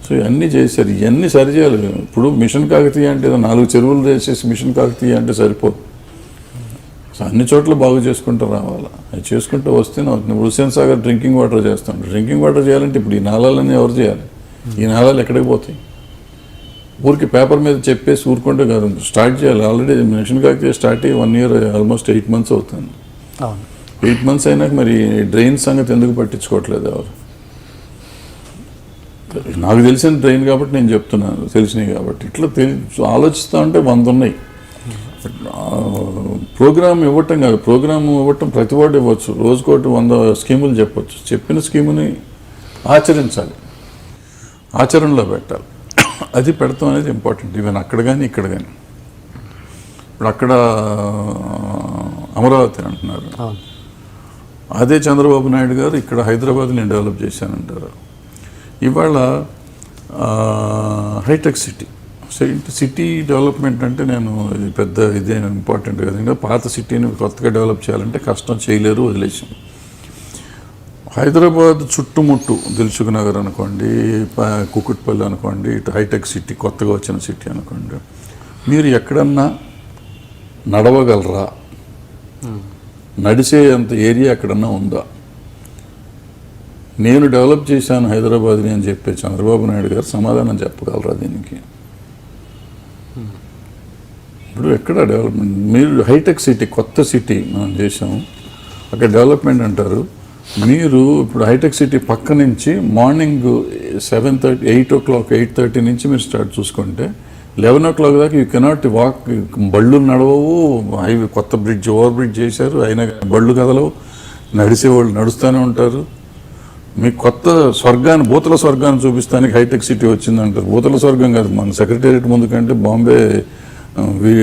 సో ఇవన్నీ చేశారు, ఇవన్నీ సరిచేయాలి. ఇప్పుడు మిషన్ కాకతీయ అంటే 4 చెరువులు చేసేసి మిషన్ కాకతీయ అంటే సరిపోదు. సో అన్ని చోట్ల బాగు చేసుకుంటూ రావాలి. అది చేసుకుంటూ వస్తే హుస్సేన్ సాగర్ డ్రింకింగ్ వాటర్ చేస్తాం. డ్రింకింగ్ వాటర్ చేయాలంటే ఇప్పుడు ఈ నాళాలన్నీ ఎవరు చేయాలి? ఈ నాళాలు ఎక్కడికి పోతాయి? ఊరికి పేపర్ మీద చెప్పేసి ఊరుకుంటే కాదు, స్టార్ట్ చేయాలి. ఆల్రెడీ మిషన్ కాకతీయ స్టార్ట్ అయ్యి 1 year ఆల్మోస్ట్ 8 months అవుతుంది. 8 months అయినాక మరి డ్రైన్ సంగతి ఎందుకు పట్టించుకోవట్లేదు ఎవరు? నాకు తెలిసిన డ్రైన్ కాబట్టి నేను చెప్తున్నాను, తెలిసినవి కాబట్టి. ఇట్లా ఆలోచిస్తూ ఉంటే 100 ఉన్నాయి. ప్రోగ్రామ్ ఇవ్వటం కాదు, ప్రోగ్రామ్ ఇవ్వటం ప్రతి వాడు ఇవ్వచ్చు, రోజుకోటి 100 స్కీములు చెప్పచ్చు. చెప్పిన స్కీముని ఆచరించాలి, ఆచరణలో పెట్టాలి. అది పెడతాం అనేది ఇంపార్టెంట్. ఈవెన్ అక్కడ కానీ ఇక్కడ కానీ. ఇప్పుడు అక్కడ అమరావతి అంటున్నారు, అదే చంద్రబాబు నాయుడు గారు ఇక్కడ హైదరాబాద్ నేను డెవలప్ చేశానంటారు. ఇవాళ హైటెక్ సిటీ డెవలప్మెంట్ అంటే నేను పెద్ద ఇదే ఇంపార్టెంట్ కదా. ఇంకా పాత సిటీని కొత్తగా డెవలప్ చేయాలంటే కష్టం, చేయలేరు, వదిలేసాం. హైదరాబాద్ చుట్టుముట్టు దిల్సుఖ్ నగర్ అనుకోండి, కుకుట్పల్లి అనుకోండి, ఇటు హైటెక్ సిటీ కొత్తగా వచ్చిన సిటీ అనుకోండి, మీరు ఎక్కడన్నా నడవగలరా? నడిచే అంత ఏరియా ఎక్కడన్నా ఉందా? నేను డెవలప్ చేశాను హైదరాబాద్ని అని చెప్పే చంద్రబాబు నాయుడు గారు సమాధానం చెప్పగలరా దీనికి? ఇప్పుడు ఎక్కడ డెవలప్మెంట్? మీరు హైటెక్ సిటీ కొత్త సిటీ మనం చేసాము, అక్కడ డెవలప్మెంట్ అంటారు. మీరు ఇప్పుడు హైటెక్ సిటీ పక్క నుంచి మార్నింగ్ 7:30 8 o'clock 8:30 నుంచి మీరు స్టార్ట్ చూసుకుంటే 11 o'clock దాకా యూ కెనాట్ వాక్. బళ్ళు నడవవు, హైవే కొత్త బ్రిడ్జ్ ఓవర్ బ్రిడ్జ్ చేశారు, అయినా బళ్ళు కదలవు, నడిచేవాళ్ళు నడుస్తూనే ఉంటారు. మీకు కొత్త స్వర్గాన్ని, భూతల స్వర్గాన్ని చూపిస్తానికి హైటెక్ సిటీ వచ్చిందంటారు. భూతల స్వర్గం కాదు, మన సెక్రటేరియట్ ముందు కంటే బాంబే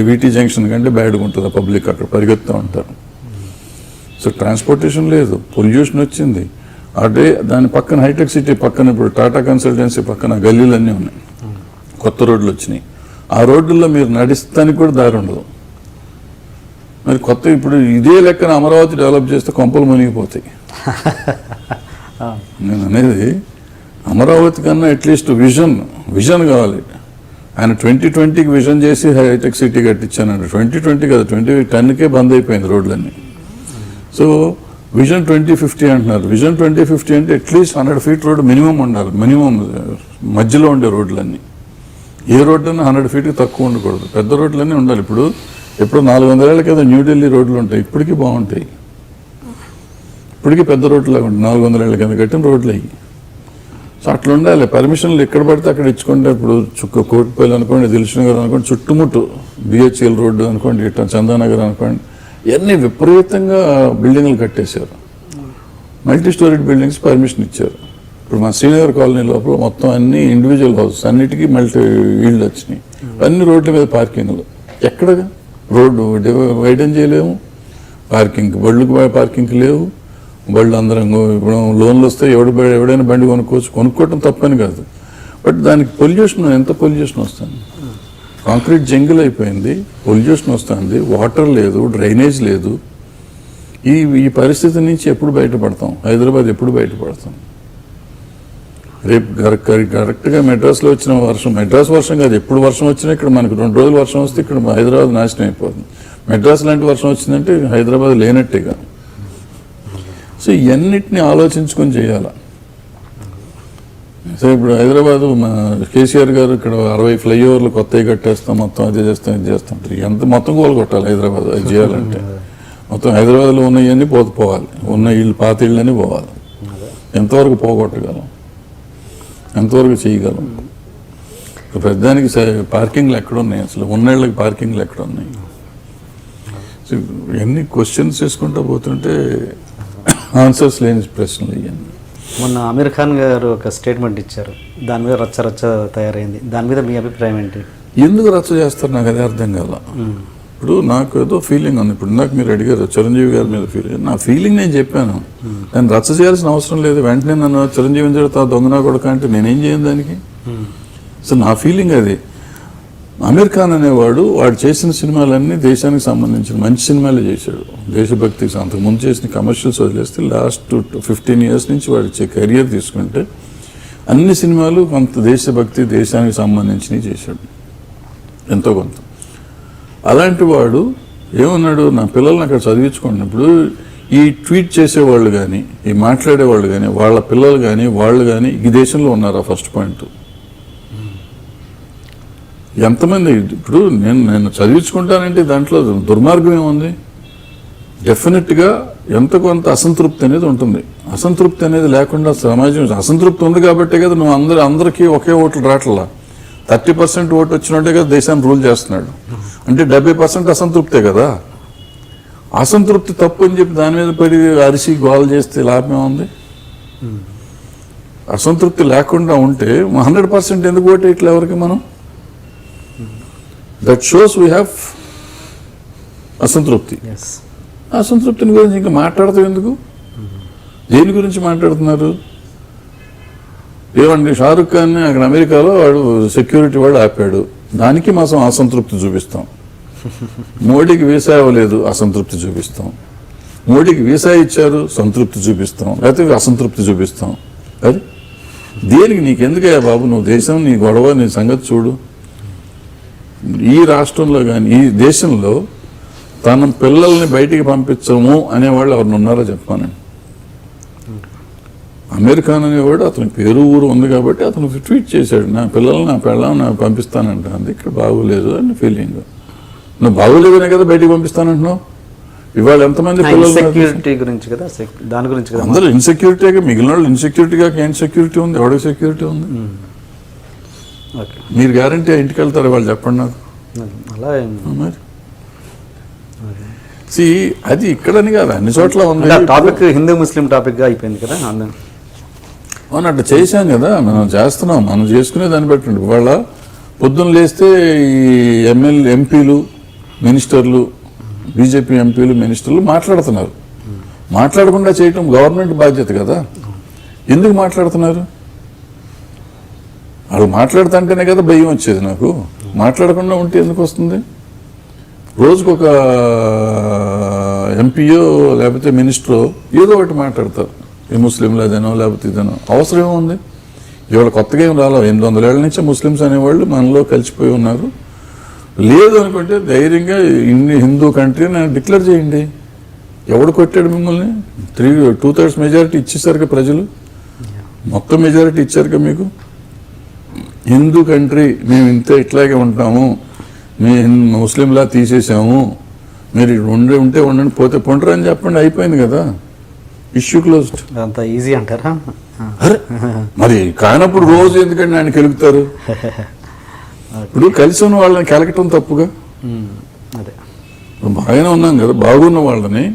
వీటీ జంక్షన్ కంటే బ్యాడ్గా ఉంటుంది పబ్లిక్, అక్కడ పరిగెత్తుతూ ఉంటారు. సో ట్రాన్స్పోర్టేషన్ లేదు, పొల్యూషన్ వచ్చింది. అదే దాని పక్కన హైటెక్ సిటీ పక్కన ఇప్పుడు టాటా కన్సల్టెన్సీ పక్కన గల్లీలన్నీ ఉన్నాయి, కొత్త రోడ్లు వచ్చినాయి. ఆ రోడ్లలో మీరు నడిస్తానికి కూడా దారి ఉండదు. మరి కొత్త ఇప్పుడు ఇదే లెక్కన అమరావతి డెవలప్ చేస్తే కొంపలు మునిగిపోతాయి. నేను అనేది అమరావతి కన్నా అట్లీస్ట్ విజన్ కావాలి. ఆయన 2020కి విజన్ చేసి హైటెక్ సిటీ కట్టించానండి. 2020 కదా, 2010కే బంద్ అయిపోయింది రోడ్లన్నీ. సో విజన్ 2050 అంటున్నారు. విజన్ 2050 అంటే అట్లీస్ట్ 100 feet రోడ్ మినిమం ఉండాలి. మినిమం మధ్యలో ఉండే రోడ్లన్నీ, ఏ రోడ్డు అన్నా 100 feetకి తక్కువ ఉండకూడదు. పెద్ద రోడ్లన్నీ ఉండాలి. ఇప్పుడు 400 ఏళ్ళ కదా న్యూఢిల్లీ రోడ్లు ఉంటాయి, ఇప్పటికీ బాగుంటాయి. ఇప్పటికీ పెద్ద రోడ్లు ఉంటాయి, 400 ఏళ్ళ కింద కట్టిన రోడ్లు అయ్యి. సో అట్లా ఉండాలి. పర్మిషన్లు ఎక్కడ పడితే అక్కడ ఇచ్చుకుంటే, ఇప్పుడు కోటిపల్లి అనుకోండి, దిల్సుఖ్నగర్ అనుకోండి, చుట్టుముట్టు బిహెచ్ఎల్ రోడ్డు అనుకోండి, ఇట్లా చందానగర్ అనుకోండి, ఇవన్నీ విపరీతంగా బిల్డింగ్లు కట్టేశారు. మల్టీ స్టోరీడ్ బిల్డింగ్స్ పర్మిషన్ ఇచ్చారు. ఇప్పుడు మా శ్రీనగర్ కాలనీ లోపల మొత్తం అన్ని ఇండివిజువల్ హౌసెస్, అన్నిటికీ మల్టీ ఇళ్ళు వచ్చినాయి. అన్ని రోడ్ల మీద పార్కింగ్లు. ఎక్కడ రోడ్డు వైడెన్ చేయలేము, బళ్ళకు పార్కింగ్ లేవు. బళ్ళు అందరం ఇప్పుడు లోన్లు వస్తే ఎవడైనా బండి కొనుక్కోవటం తప్పని కాదు. బట్ దానికి పొల్యూషన్, ఎంత పొల్యూషన్ వస్తుంది. కాంక్రీట్ జంగిల్ అయిపోయింది, పొల్యూషన్ వస్తుంది, వాటర్ లేదు, డ్రైనేజ్ లేదు. ఈ పరిస్థితి నుంచి ఎప్పుడు బయటపడతాం? హైదరాబాద్ ఎప్పుడు బయటపడతాం? రేపు కరెక్ట్గా మెడ్రాస్లో వచ్చిన వర్షం, మెడ్రాస్ వర్షం కాదు, ఎప్పుడు వర్షం వచ్చినా ఇక్కడ మనకు 2 రోజులు వర్షం వస్తే ఇక్కడ హైదరాబాద్ నాశనం అయిపోతుంది. మెడ్రాస్ లాంటి వర్షం వచ్చిందంటే హైదరాబాద్ లేనట్టేగా. సో ఇవన్నిటిని ఆలోచించుకొని చేయాలి. సో ఇప్పుడు హైదరాబాద్ కేసీఆర్ గారు ఇక్కడ 60 ఫ్లైఓవర్లు కొత్తవి కట్టేస్తాం, మొత్తం అది చేస్తాం, ఇది చేస్తాం. మొత్తం కోలుకొట్టాలి హైదరాబాద్. అది చేయాలంటే మొత్తం హైదరాబాద్లో ఉన్నవన్నీ పోవాలి, ఉన్న ఇళ్ళు, పాత ఇళ్ళని పోవాలి. ఎంతవరకు పోగొట్టగలం, ఎంతవరకు చేయగలం? పెద్దానికి పార్కింగ్లు ఎక్కడున్నాయి? అసలు ఉన్నళ్ళకి పార్కింగ్లు ఎక్కడున్నాయి? సో ఇవన్నీ క్వశ్చన్స్ చేసుకుంటూ పోతుంటే ఆన్సర్స్ లేని ప్రశ్నలు ఇవన్నీ. మొన్న ఆమీర్ ఖాన్ గారు ఒక స్టేట్మెంట్ ఇచ్చారు, దాని మీద రచ్చ తయారైంది. దాని మీద మీ అభిప్రాయం ఏంటి? ఎందుకు రచ్చ చేస్తారు నాకు అదే అర్థం కాల. ఇప్పుడు నాకు ఏదో ఫీలింగ్ ఉంది. ఇప్పుడు నాకు మీరు అడిగారు చిరంజీవి గారి మీద ఫీలింగ్. నా ఫీలింగ్ నేను చెప్పాను. నేను రచ్చ చేయాల్సిన అవసరం లేదు. వెంటనే నన్ను చిరంజీవిని చెడతా, దొంగనా కొడుక అంటే నేనేం చేయను దానికి. సో నా ఫీలింగ్ అది. ఆమీర్ ఖాన్ అనేవాడు వాడు చేసిన సినిమాలన్నీ దేశానికి సంబంధించిన మంచి సినిమాలే చేశాడు. దేశభక్తికి అంతకు ముందు చేసిన కమర్షియల్స్ వదిలేస్తే లాస్ట్ 15 years నుంచి వాడు కెరియర్ తీసుకుంటే అన్ని సినిమాలు కొంత దేశభక్తి, దేశానికి సంబంధించినవి చేశాడు ఎంతో కొంత. అలాంటి వాడు ఏమన్నాడు, నా పిల్లల్ని అక్కడ చదివించుకున్నప్పుడు ఈ ట్వీట్ చేసేవాళ్ళు కానీ, ఈ మాట్లాడేవాళ్ళు కానీ, వాళ్ళ పిల్లలు కానీ, వాళ్ళు కానీ ఈ దేశంలో ఉన్నారా? First point. ఎంతమంది ఇప్పుడు నేను చదివించుకుంటానంటే దాంట్లో దుర్మార్గం ఏముంది? డెఫినెట్గా ఎంత కొంత అసంతృప్తి అనేది ఉంటుంది. అసంతృప్తి అనేది లేకుండా సమాజం, అసంతృప్తి ఉంది కాబట్టే కదా నువ్వు అందరికీ ఒకే ఓట్లు రావట్లా. 30% ఓటు వచ్చినట్టే కదా దేశాన్ని రూల్ చేస్తున్నాడు. అంటే 70% అసంతృప్తే కదా. అసంతృప్తి తప్పు అని చెప్పి దాని మీద పడి అరిసి గోల్ చేస్తే లాభం ఏముంది? అసంతృప్తి లేకుండా ఉంటే 100% ఎందుకు ఓటు ఇట్లా ఎవరికి మనం? దట్ షోస్ వీ హ్యావ్ అసంతృప్తి. అసంతృప్తిని గురించి ఇంకా మాట్లాడతాం ఎందుకు? దేని గురించి మాట్లాడుతున్నారు? ఏమండి, షారుఖ్ ఖాన్ అక్కడ అమెరికాలో వాడు సెక్యూరిటీ వాడు ఆపాడు, దానికి మనం అసంతృప్తి చూపిస్తాం. మోడీకి వీసా ఇవ్వలేదు, అసంతృప్తి చూపిస్తాం. మోడీకి వీసా ఇచ్చారు, సంతృప్తి చూపిస్తాం, లేకపోతే అసంతృప్తి చూపిస్తాం. అది దేనికి? నీకెందుకయ్యా బాబు, నువ్వు దేశం, నీ గొడవ, నీ సంగతి చూడు. ఈ రాష్ట్రంలో కానీ ఈ దేశంలో తన పిల్లల్ని బయటికి పంపించము అనేవాళ్ళు ఎవరిని ఉన్నారో చెప్పానండి. ఆమీర్ ఖాన్ అనేవాడు, అతని పేరు ఊరు ఉంది కాబట్టి అతను ట్వీట్ చేశాడు, నా పిల్లల్ని, నా పిల్లల్ని నాకు పంపిస్తానంట. అది ఇక్కడ బాగోలేదు అని ఫీలింగ్. నువ్వు బాగోలేదనే కదా బయటికి పంపిస్తానంటున్నావు. ఇవాళ ఎంతమంది ఇన్సెక్యూరిటీ గురించి కదా, దాని గురించి కదా. అందరూ ఇన్సెక్యూరిటీగా, మిగిలిన వాళ్ళు ఇన్సెక్యూరిటీగా ఏం సెక్యూరిటీ ఉంది? ఎవరికి సెక్యూరిటీ ఉంది? మీరు గ్యారంటీ ఇంటికి వెళ్తారు వాళ్ళు చెప్పండి నాకు. అలా మరి అది ఇక్కడని కాదు, అన్ని చోట్ల ఉంది. టాపిక్ హిందూ ముస్లిం టాపిక్గా అయిపోయింది కదా. అవును, అట్లా చేశాం కదా, మనం చేస్తున్నాం. మనం చేసుకునే దాన్ని బట్టి ఇవాళ పొద్దున్న లేస్తే ఈ ఎంపీలు, మినిస్టర్లు, బీజేపీ ఎంపీలు, మినిస్టర్లు మాట్లాడుతున్నారు. మాట్లాడకుండా చేయటం గవర్నమెంట్ బాధ్యత కదా. ఎందుకు మాట్లాడుతున్నారు? వాళ్ళు మాట్లాడుతుంటేనే కదా భయం వచ్చేది నాకు. మాట్లాడకుండా ఉంటే ఎందుకు వస్తుంది? రోజుకొక ఎంపీయో లేకపోతే మినిస్టరో ఏదో ఒకటి మాట్లాడతారు. ఏ ముస్లింలు అదేనో లేకపోతే ఇదేనో అవసరం ఏముంది? ఇవాళ కొత్తగా ఏం రాలో, 800 ఏళ్ల నుంచి ముస్లిమ్స్ అనేవాళ్ళు మనలో కలిసిపోయి ఉన్నారు. లేదు అనుకుంటే ధైర్యంగా హిందూ కంట్రీ అని డిక్లేర్ చేయండి. ఎవడు కొట్టాడు మిమ్మల్ని? 2/3 మెజారిటీ ఇచ్చేసరిగా ప్రజలు, మొత్తం మెజారిటీ ఇచ్చారుగా మీకు. హిందూ కంట్రీ, మేము ఇంతే ఇట్లాగే ఉంటాము, మేము ముస్లింలా తీసేసాము, మీరు ఉంటే ఉండండి, పోతే పొండరా అని చెప్పండి, అయిపోయింది కదా, ఇష్యూ క్లోజ్డ్. అంత ఈజీ అంటారా? మరి కానప్పుడు రోజు ఎందుకంటే ఆయన కెలుగుతారు? ఇప్పుడు కలిసి ఉన్న వాళ్ళని కెలకటం తప్పుగా. అదే ఇప్పుడు బాగానే ఉన్నాం కదా, బాగున్న వాళ్ళని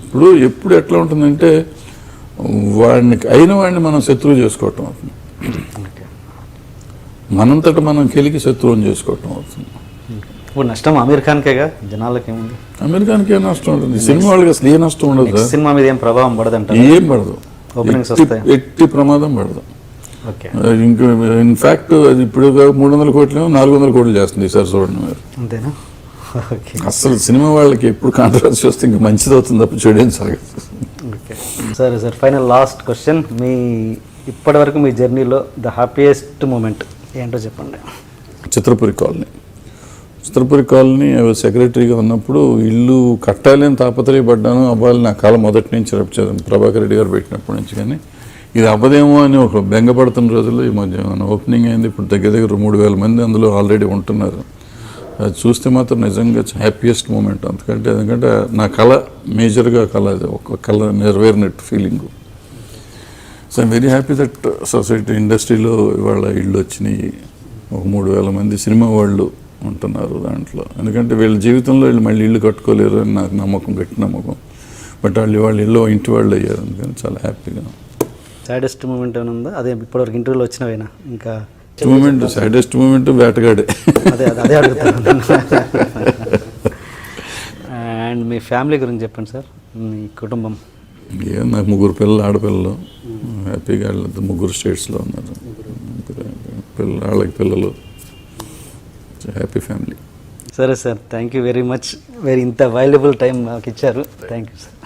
ఇప్పుడు ఎప్పుడు ఎట్లా ఉంటుందంటే వాడిని మనం శత్రువు చేసుకోవటం అవుతుంది, మనంతట మనం కెలికి శత్రువుని చేసుకోవటం అవుతుంది. ఇప్పుడు నష్టం అమీర్ ఖాన్కేగా, జనాలకి ఏముంది? అమీర్ ఖాన్కి ఏం నష్టం ఉంటుంది? సినిమా వాళ్ళకి అసలు ఏ నష్టం ఉండదు. సినిమా మీద ఏం ప్రభావం పడదంట? ఏం పడదు, ఎట్టి ప్రమాదం పడదు. ఇంకా ఇన్ఫాక్ట్ అది ఇప్పుడు 300 కోట్లు 400 కోట్లు చేస్తుంది ఈసారి, చూడండి మీరు. అంతేనా? అసలు సినిమా వాళ్ళకి ఎప్పుడు కాంట్రవర్సీ వస్తే ఇంకా మంచిది అవుతుంది తప్ప చెడేం జరగదు. ఓకే సరే సార్, ఫైనల్ లాస్ట్ క్వశ్చన్, మీ ఇప్పటివరకు మీ జర్నీలో ద హ్యాపీయెస్ట్ మూమెంట్ ఏంటో చెప్పండి. చిత్రపురి కాలనీ సెక్రటరీగా ఉన్నప్పుడు ఇల్లు కట్టాలి అని తాపత్రయపడ్డాను. అవ్వాలి నా కళ మొదటి నుంచి ప్రభాకర్ రెడ్డి గారు పెట్టినప్పటి నుంచి. కానీ ఇది అవ్వదేమో అని ఒక బెంగపడుతున్న రోజుల్లో ఈ మధ్య ఓపెనింగ్ అయింది. ఇప్పుడు దగ్గర 3000 మంది అందులో ఆల్రెడీ ఉంటున్నారు. అది చూస్తే మాత్రం నిజంగా హ్యాపీయెస్ట్ మూమెంట్. ఎందుకంటే నా కళ మేజర్గా కళ, అది ఒక కళ నెరవేరినట్టు feeling. So I'm very happy that society ఇండస్ట్రీలో ఇవాళ ఇళ్ళు వచ్చినాయి. ఒక 3000 మంది సినిమా వాళ్ళు ఉంటున్నారు దాంట్లో. ఎందుకంటే వీళ్ళ జీవితంలో వీళ్ళు మళ్ళీ ఇల్లు కట్టుకోలేరు అని నాకు నమ్మకం, గట్టి నమ్మకం. బట్ వాళ్ళ ఇల్లు ఇంటి వాళ్ళు అయ్యారు, అందుకని చాలా హ్యాపీగా. సాడెస్ట్ మూమెంట్ ఏమైనా ఉందా? అదే ఇప్పటివరకు ఇంటర్వ్యూలో వచ్చినవేనా? ఇంకా సాడెస్ట్ మూమెంట్ వేటగాడే. అదే అడుగుతాను. అండ్ మీ ఫ్యామిలీ గురించి చెప్పండి సార్, మీ కుటుంబం. ఏం నాకు 3 పిల్లలు, ఆడపిల్లలు. హ్యాపీగా వాళ్ళు 3 స్టేట్స్లో ఉన్నారు. వాళ్ళకి పిల్లలు, హ్యాపీ ఫ్యామిలీ. సరే sir, thank you very much. ఇంత అవైలబుల్ టైం మాకు ఇచ్చారు. Thank you sir.